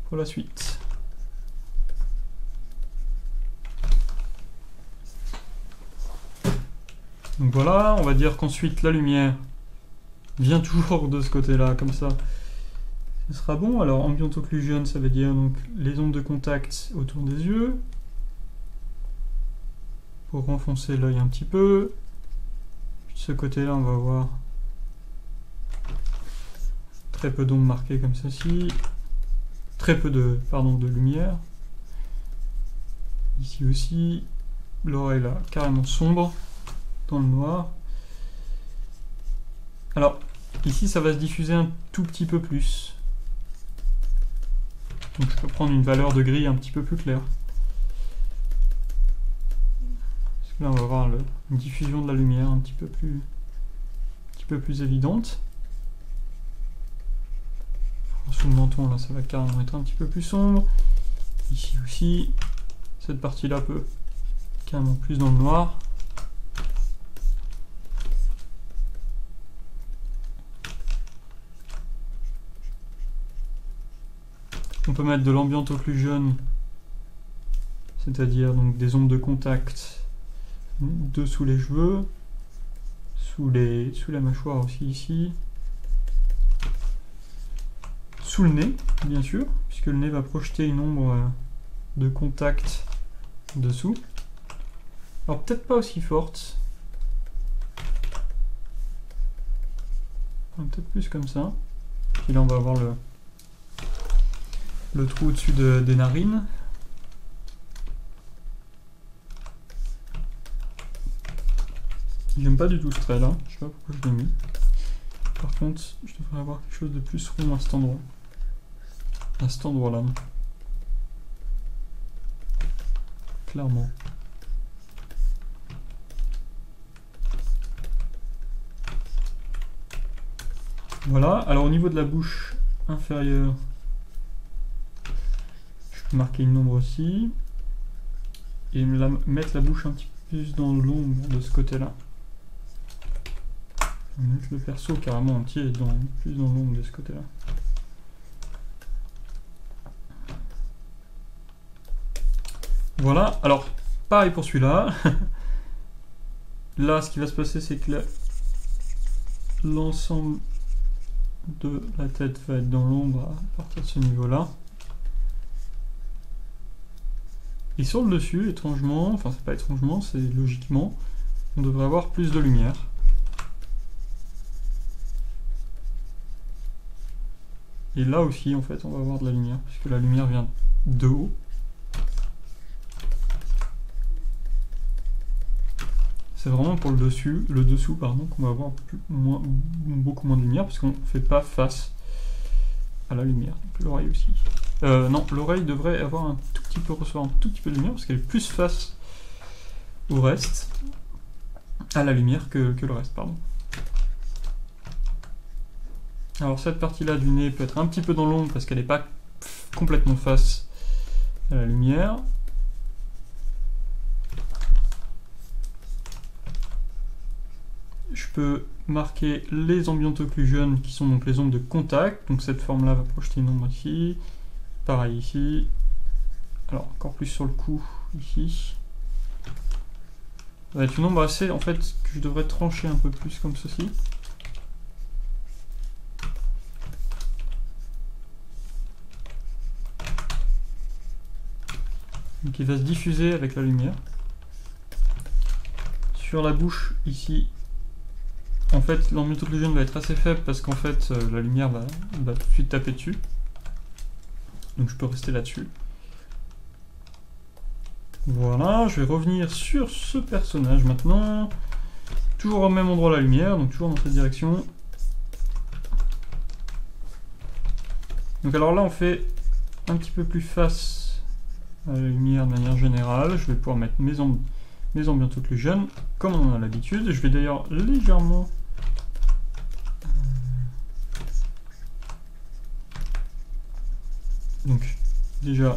pour la suite. Donc voilà, on va dire qu'ensuite la lumière vient toujours de ce côté-là, comme ça. Ce sera bon. Alors, ambient occlusion, ça veut dire donc les ondes de contact autour des yeux. Pour renfoncer l'œil un petit peu. Puis de ce côté-là, on va avoir très peu d'ombres marquées comme ceci. Très peu de lumière. Ici aussi, l'oreille là, carrément sombre, dans le noir. Alors, ici, ça va se diffuser un tout petit peu plus. Donc, je peux prendre une valeur de gris un petit peu plus claire. Parce que là, on va avoir une diffusion de la lumière un petit peu plus évidente. Sous le menton, là, ça va carrément être un petit peu plus sombre. Ici aussi. Cette partie-là peut carrément plus dans le noir. On peut mettre de l'ambient occlusion, c'est-à-dire donc des ombres de contact dessous les cheveux, sous la mâchoire aussi ici, sous le nez bien sûr, puisque le nez va projeter une ombre de contact dessous. Alors peut-être pas aussi forte, peut-être plus comme ça. Puis là on va avoir le trou au-dessus des narines. J'aime pas du tout ce trait là, je sais pas pourquoi je l'ai mis. Par contre, je devrais avoir quelque chose de plus rond à cet endroit. À cet endroit-là. Clairement. Voilà, alors au niveau de la bouche inférieure, je peux marquer une ombre aussi. Et mettre la bouche un petit peu plus dans l'ombre de ce côté-là. Je vais mettre le perso carrément entier plus dans l'ombre de ce côté-là. Voilà, alors pareil pour celui-là. Là, ce qui va se passer, c'est que l'ensemble de la tête va être dans l'ombre à partir de ce niveau-là. Et sur le dessus, étrangement, enfin c'est pas étrangement, c'est logiquement, on devrait avoir plus de lumière. Et là aussi, en fait, on va avoir de la lumière, puisque la lumière vient de haut. C'est vraiment pour le dessous pardon, qu'on va avoir beaucoup moins de lumière, parce qu'on ne fait pas face à la lumière. L'oreille aussi. Non, l'oreille devrait avoir recevoir un tout petit peu de lumière, parce qu'elle est plus face au reste, à la lumière que le reste, pardon. Alors cette partie-là du nez peut être un petit peu dans l'ombre, parce qu'elle n'est pas complètement face à la lumière. Je peux marquer les ambient occlusion, qui sont donc les ombres de contact. Donc cette forme-là va projeter une ombre ici. Pareil ici. Alors encore plus sur le cou, ici. Ça va être une ombre assez, en fait, que je devrais trancher un peu plus comme ceci. Donc il va se diffuser avec la lumière. Sur la bouche, ici, en fait, l'ambient occlusion va être assez faible parce qu'en fait, la lumière va tout de suite taper dessus. Donc je peux rester là-dessus. Voilà, je vais revenir sur ce personnage maintenant. Toujours au même endroit la lumière, donc toujours dans cette direction. Donc alors là, on fait un petit peu plus face à la lumière de manière générale. Je vais pouvoir mettre mes ambient occlusion comme on en a l'habitude. Je vais d'ailleurs légèrement... Donc, déjà,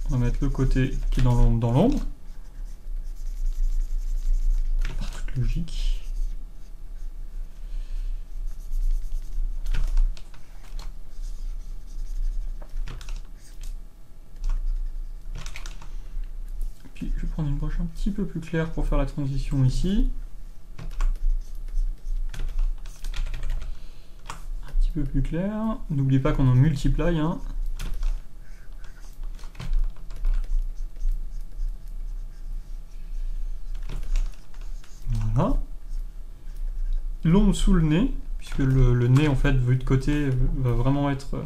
on va mettre le côté qui est dans l'ombre. Par toute logique. Puis, je vais prendre une broche un petit peu plus claire pour faire la transition ici. Un petit peu plus clair. N'oubliez pas qu'on en multiplie, hein. L'ombre sous le nez, puisque le nez en fait vu de côté va vraiment être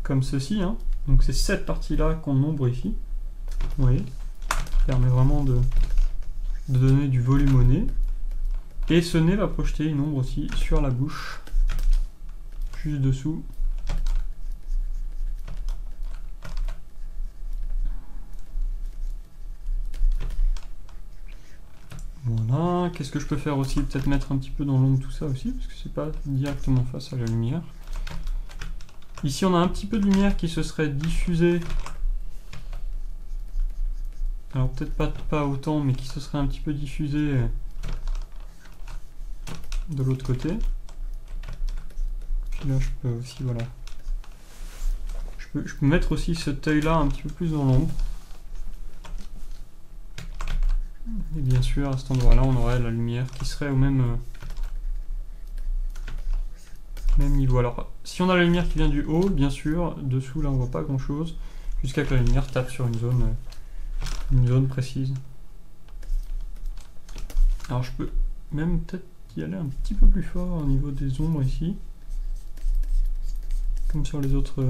comme ceci, hein. Donc c'est cette partie-là qu'on ombre ici. Vous voyez, ça permet vraiment de donner du volume au nez. Et ce nez va projeter une ombre aussi sur la bouche, juste dessous. Voilà, qu'est-ce que je peux faire aussi? Peut-être mettre un petit peu dans l'ombre tout ça aussi, parce que c'est pas directement face à la lumière. Ici on a un petit peu de lumière qui se serait diffusée. Alors peut-être pas autant, mais qui se serait un petit peu diffusée de l'autre côté. Puis là je peux aussi, voilà. Je peux mettre aussi cet œil là un petit peu plus dans l'ombre. Et bien sûr à cet endroit là on aurait la lumière qui serait au même niveau. Alors si on a la lumière qui vient du haut, bien sûr, dessous là on voit pas grand chose, jusqu'à que la lumière tape sur une zone précise. Alors je peux même peut-être y aller un petit peu plus fort au niveau des ombres ici, comme sur les autres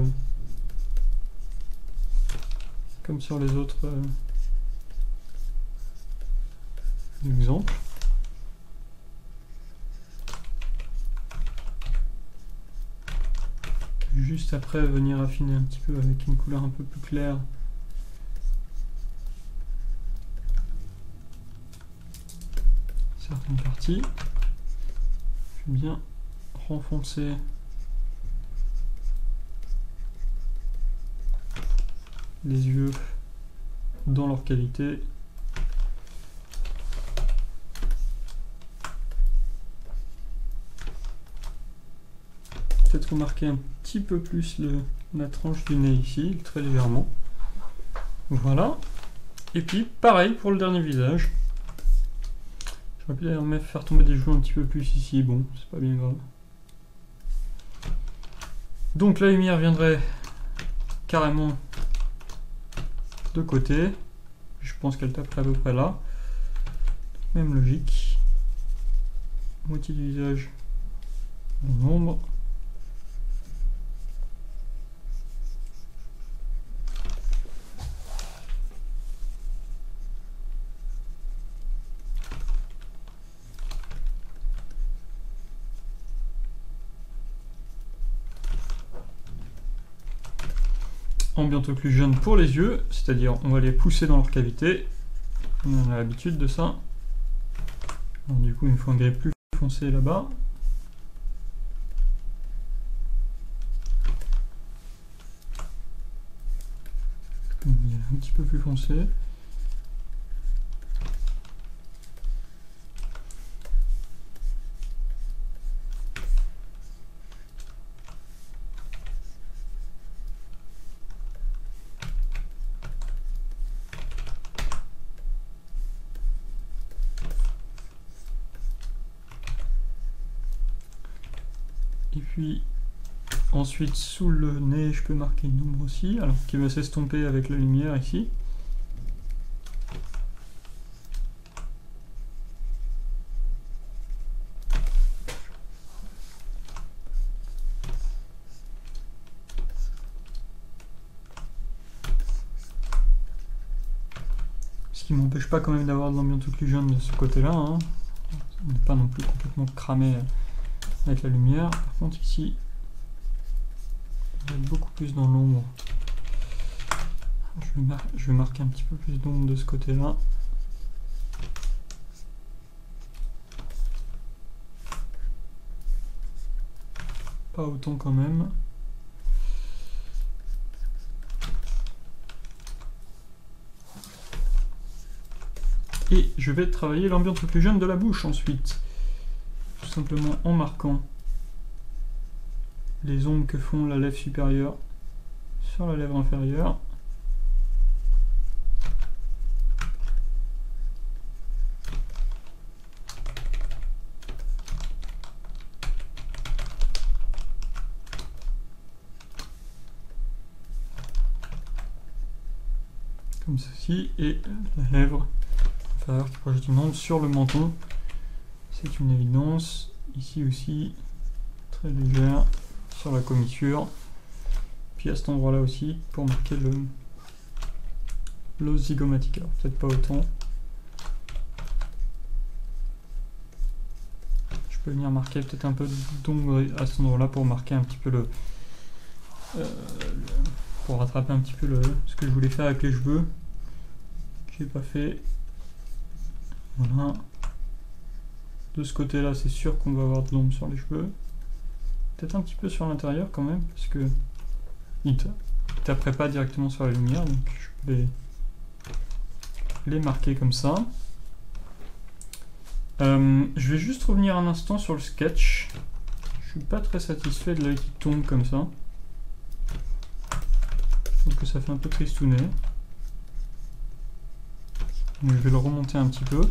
exemples. Juste après venir affiner un petit peu avec une couleur un peu plus claire certaines parties. Je vais bien renfoncer les yeux dans leur qualité. Peut-être remarquer un petit peu plus la tranche du nez ici, très légèrement. Voilà. Et puis pareil pour le dernier visage. J'aurais pu d'ailleurs faire tomber des joues un petit peu plus ici, bon, c'est pas bien grave. Donc la lumière viendrait carrément de côté. Je pense qu'elle taperait à peu près là. Même logique. Moitié du visage dans l'ombre. Ambient occlusion pour les yeux, c'est-à-dire on va les pousser dans leur cavité. On a l'habitude de ça. Alors, du coup, il me faut un gris plus foncé là-bas. Un petit peu plus foncé. Et puis ensuite sous le nez je peux marquer une ombre aussi, alors qui va s'estomper avec la lumière ici. Ce qui m'empêche pas quand même d'avoir de l'ambient occlusion de ce côté-là, hein. On n'est pas non plus complètement cramé avec la lumière. Par contre ici, on va être beaucoup plus dans l'ombre. Je vais marquer un petit peu plus d'ombre de ce côté-là. Pas autant quand même. Et je vais travailler l'ambient occlusion de la bouche ensuite. Tout simplement en marquant les ombres que font la lèvre supérieure sur la lèvre inférieure. Comme ceci, et la lèvre inférieure qui projette une ombre sur le menton. C'est une évidence. Ici aussi, très légère, sur la commissure. Puis à cet endroit-là aussi, pour marquer l'os zygomatique. Alors peut-être pas autant. Je peux venir marquer peut-être un peu d'ombre à cet endroit-là pour marquer un petit peu pour rattraper un petit peu ce que je voulais faire avec les cheveux. Que j'ai pas fait. Voilà. De ce côté là c'est sûr qu'on va avoir de l'ombre sur les cheveux, peut-être un petit peu sur l'intérieur quand même, parce que il taperait pas directement sur la lumière, donc je vais les marquer comme ça. Je vais juste revenir un instant sur le sketch. Je suis pas très satisfait de l'œil qui tombe comme ça. Je trouve que ça fait un peu tristounet. Donc je vais le remonter un petit peu.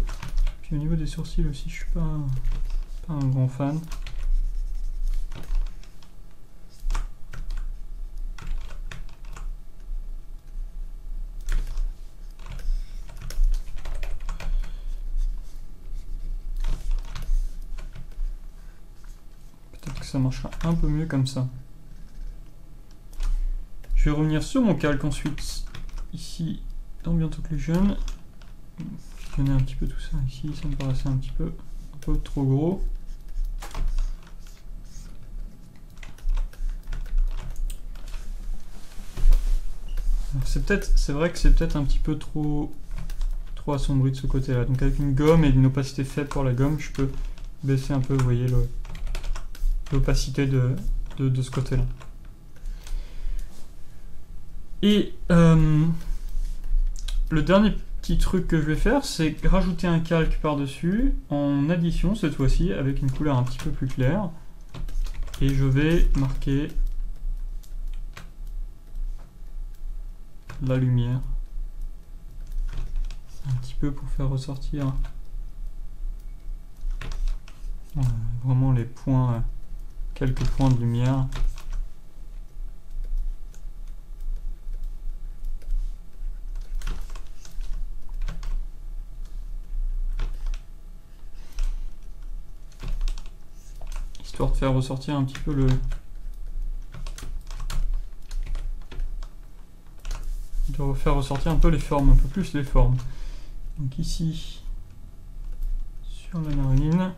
Puis au niveau des sourcils aussi, je suis pas un grand fan. Peut-être que ça marchera un peu mieux comme ça. Je vais revenir sur mon calque ensuite, ici, dans Bientôt que les jeunes. Fusionner un petit peu tout ça ici, ça me paraissait un peu trop gros. C'est vrai que c'est peut-être un petit peu trop assombri de ce côté-là. Donc avec une gomme et une opacité faible pour la gomme, je peux baisser un peu, vous voyez, l'opacité de ce côté-là. Et le dernier petit truc que je vais faire, c'est rajouter un calque par-dessus, en addition cette fois-ci, avec une couleur un petit peu plus claire. Et je vais marquer la lumière. Un petit peu pour faire ressortir vraiment les points, quelques points de lumière. Histoire de faire ressortir un petit peu de faire ressortir un peu les formes, un peu plus les formes. Donc ici, sur la narine,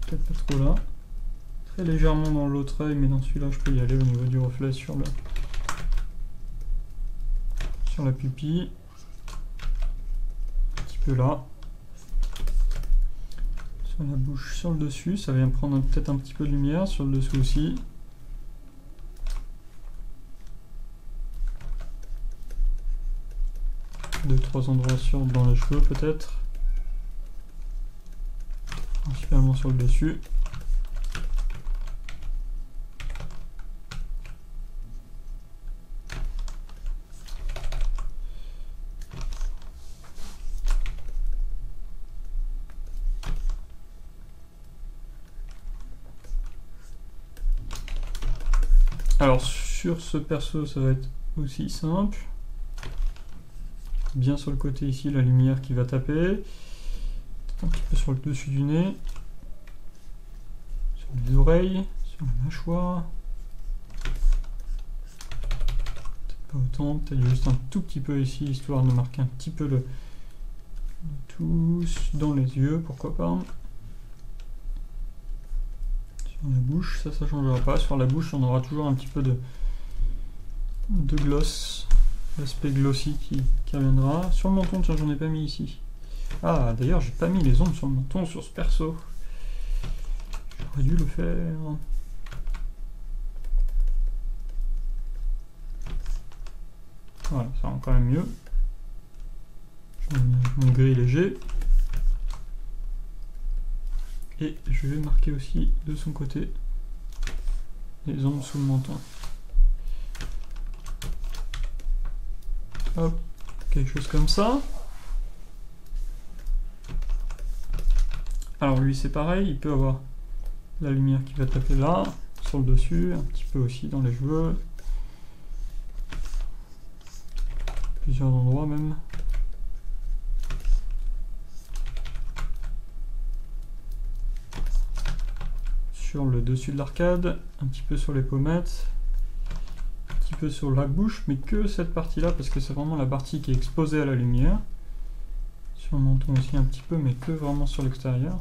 peut-être pas trop là, très légèrement dans l'autre œil, mais dans celui-là je peux y aller au niveau du reflet sur la pupille, un petit peu là, sur la bouche, sur le dessus, ça vient prendre peut-être un petit peu de lumière, sur le dessous aussi. Deux, trois endroits dans les cheveux peut-être, principalement sur le dessus. Alors sur ce perso ça va être aussi simple. Bien sur le côté ici, la lumière qui va taper. Un petit peu sur le dessus du nez. Sur les oreilles, sur la mâchoire. Peut-être pas autant, peut-être juste un tout petit peu ici, histoire de marquer un petit peu le tout dans les yeux, pourquoi pas. Sur la bouche, ça changera pas. Sur la bouche, on aura toujours un petit peu de gloss. L'aspect glossy qui reviendra. Sur le menton, tiens, j'en ai pas mis ici. Ah, d'ailleurs, j'ai pas mis les ombres sur le menton sur ce perso. J'aurais dû le faire. Voilà, ça rend quand même mieux. Je mets mon gris léger. Et je vais marquer aussi de son côté les ombres sous le menton. Hop, quelque chose comme ça. Alors lui c'est pareil, il peut avoir la lumière qui va taper là, sur le dessus, un petit peu aussi dans les cheveux. Plusieurs endroits même. Sur le dessus de l'arcade, un petit peu sur les pommettes. Peu sur la bouche, mais que cette partie là parce que c'est vraiment la partie qui est exposée à la lumière. Sur le menton aussi un petit peu, mais que vraiment sur l'extérieur.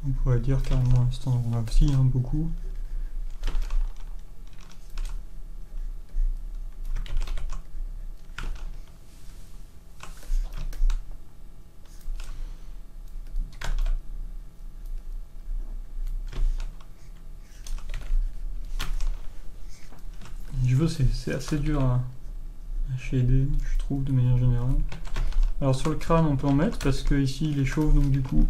On pourrait dire carrément à cet endroit aussi, hein, beaucoup. cheveux, c'est assez dur à shader, je trouve, de manière générale. Alors sur le crâne, on peut en mettre, parce que ici, il est chauve, donc du coup,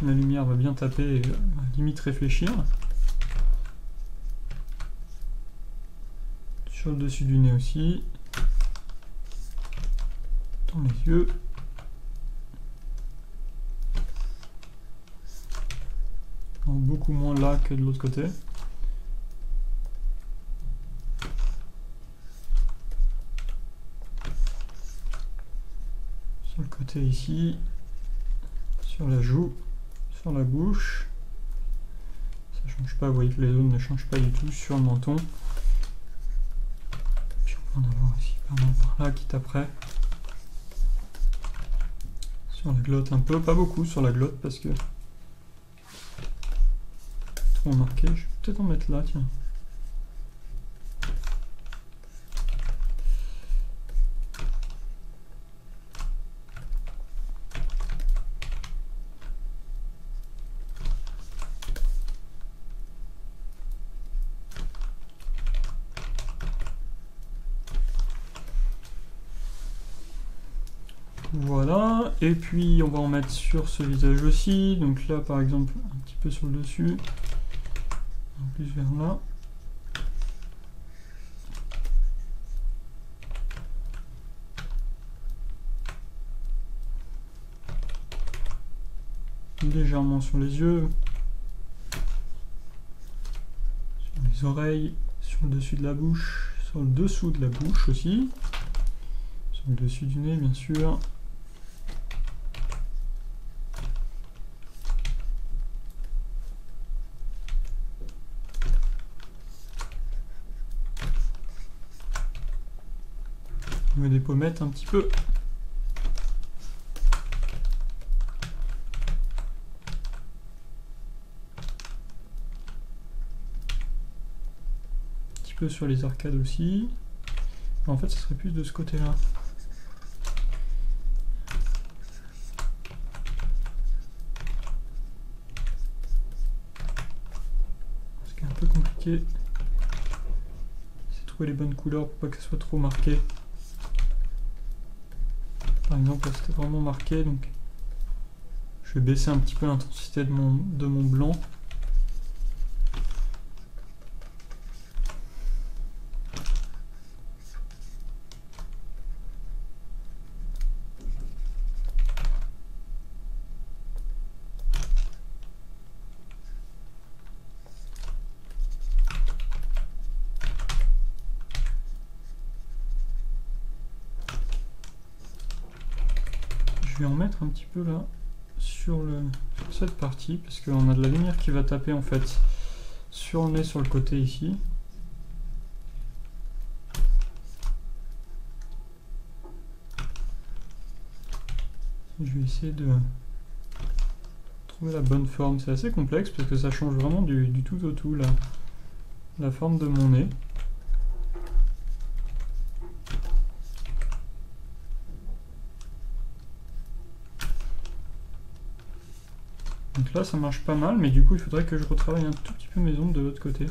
la lumière va bien taper et limite réfléchir. Sur le dessus du nez aussi. Dans les yeux. Alors, beaucoup moins là que de l'autre côté. Sur le côté ici. Sur la joue. Sur la bouche. Ça change pas, vous voyez que les zones ne changent pas du tout sur le menton. Puis on peut en avoir aussi pas mal par là qui taperait. Sur la glotte un peu, pas beaucoup sur la glotte parce que trop marqué. Je vais peut-être en mettre là, tiens. Voilà, et puis on va en mettre sur ce visage aussi, donc là par exemple un petit peu sur le dessus, en plus vers là. Légèrement sur les yeux, sur les oreilles, sur le dessus de la bouche, sur le dessous de la bouche aussi, sur le dessus du nez bien sûr. On met des pommettes un petit peu. Un petit peu sur les arcades aussi. En fait, ce serait plus de ce côté-là. Ce qui est un peu compliqué, c'est de trouver les bonnes couleurs pour pas qu'elles soient trop marquées. Par exemple, là c'était vraiment marqué, donc je vais baisser un petit peu l'intensité de mon blanc. Je vais en mettre un petit peu là sur cette partie parce qu'on a de la lumière qui va taper en fait sur le nez, sur le côté ici. Je vais essayer de trouver la bonne forme. C'est assez complexe parce que ça change vraiment du tout au tout là, la forme de mon nez. Donc là ça marche pas mal, mais du coup il faudrait que je retravaille un tout petit peu mes ombres de l'autre côté.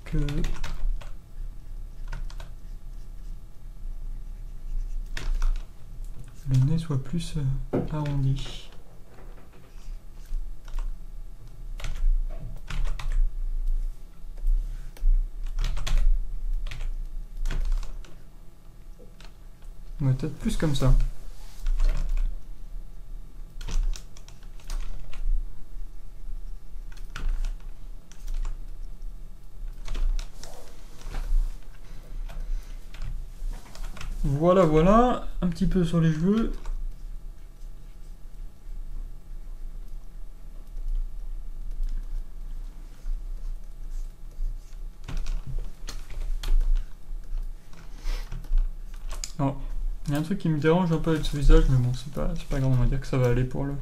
Que le nez soit plus arrondi. On va peut-être plus comme ça. Voilà, voilà, un petit peu sur les cheveux. Alors, il y a un truc qui me dérange un peu avec ce visage, mais bon, c'est pas grave, on va dire que ça va aller pour le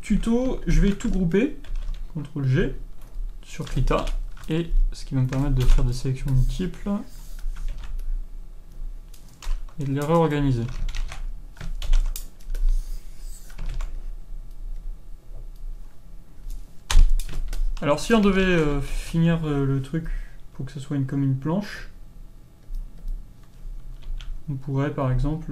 tuto. Je vais tout grouper, CTRL G, sur Krita, et ce qui va me permettre de faire des sélections multiples et de les réorganiser. Alors si on devait finir le truc pour que ce soit comme une planche, on pourrait par exemple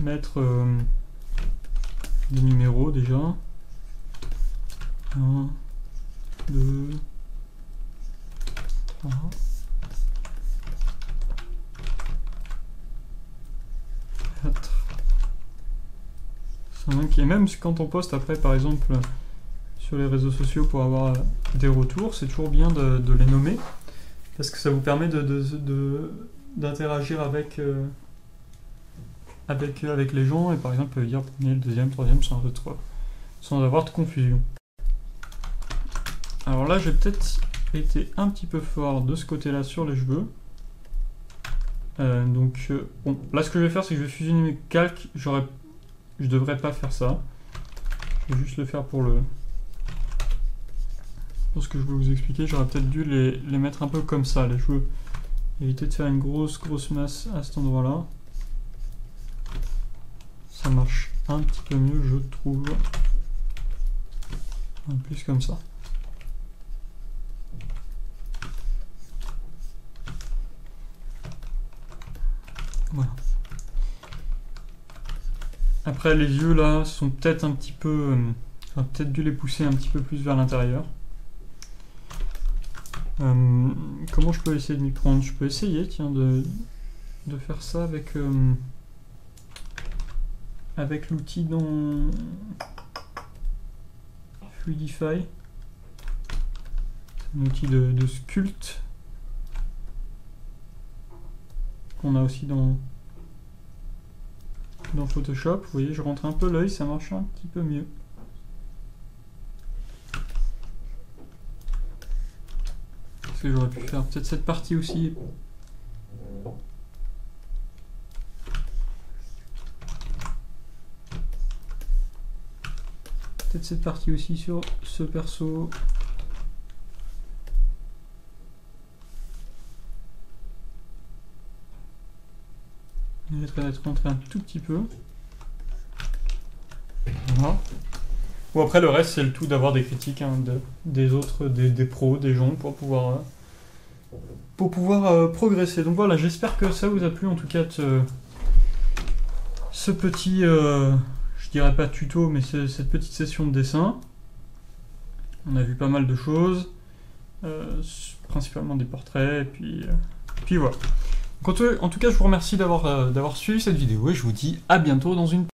mettre des numéros déjà. 1, 2, 3, 4, 5, et même quand on poste après par exemple sur les réseaux sociaux pour avoir des retours, c'est toujours bien de les nommer, parce que ça vous permet d'interagir avec les gens, et par exemple dire premier, le deuxième, troisième, sans avoir de confusion. Alors là j'ai peut-être été un petit peu fort de ce côté-là sur les cheveux. Bon, là ce que je vais faire, c'est que je vais fusionner mes calques. Je devrais pas faire ça. Je vais juste le faire pour ce que je veux vous expliquer. J'aurais peut-être dû les mettre un peu comme ça, les cheveux. Éviter de faire une grosse masse à cet endroit-là. Ça marche un petit peu mieux, je trouve. En plus comme ça. Voilà. Après les yeux là sont peut-être un petit peu... j'aurais peut-être dû les pousser un petit peu plus vers l'intérieur. Comment je peux essayer de m'y prendre? Je peux essayer, tiens, de faire ça avec l'outil dans Fluidify. C'est un outil de sculpt qu'on a aussi dans Photoshop. Vous voyez, je rentre un peu l'œil, ça marche un petit peu mieux. Parce que j'aurais pu faire peut-être cette partie aussi. Peut-être cette partie aussi sur ce perso. Il mériterait d'être rentré un tout petit peu. Voilà. Bon, après le reste c'est le tout d'avoir des critiques des autres, des pros, des gens pour pouvoir progresser. Donc voilà, j'espère que ça vous a plu en tout cas ce petit, je dirais pas tuto, mais cette petite session de dessin. On a vu pas mal de choses, principalement des portraits, et puis voilà. Donc, en tout cas, je vous remercie d'avoir suivi cette vidéo et je vous dis à bientôt dans une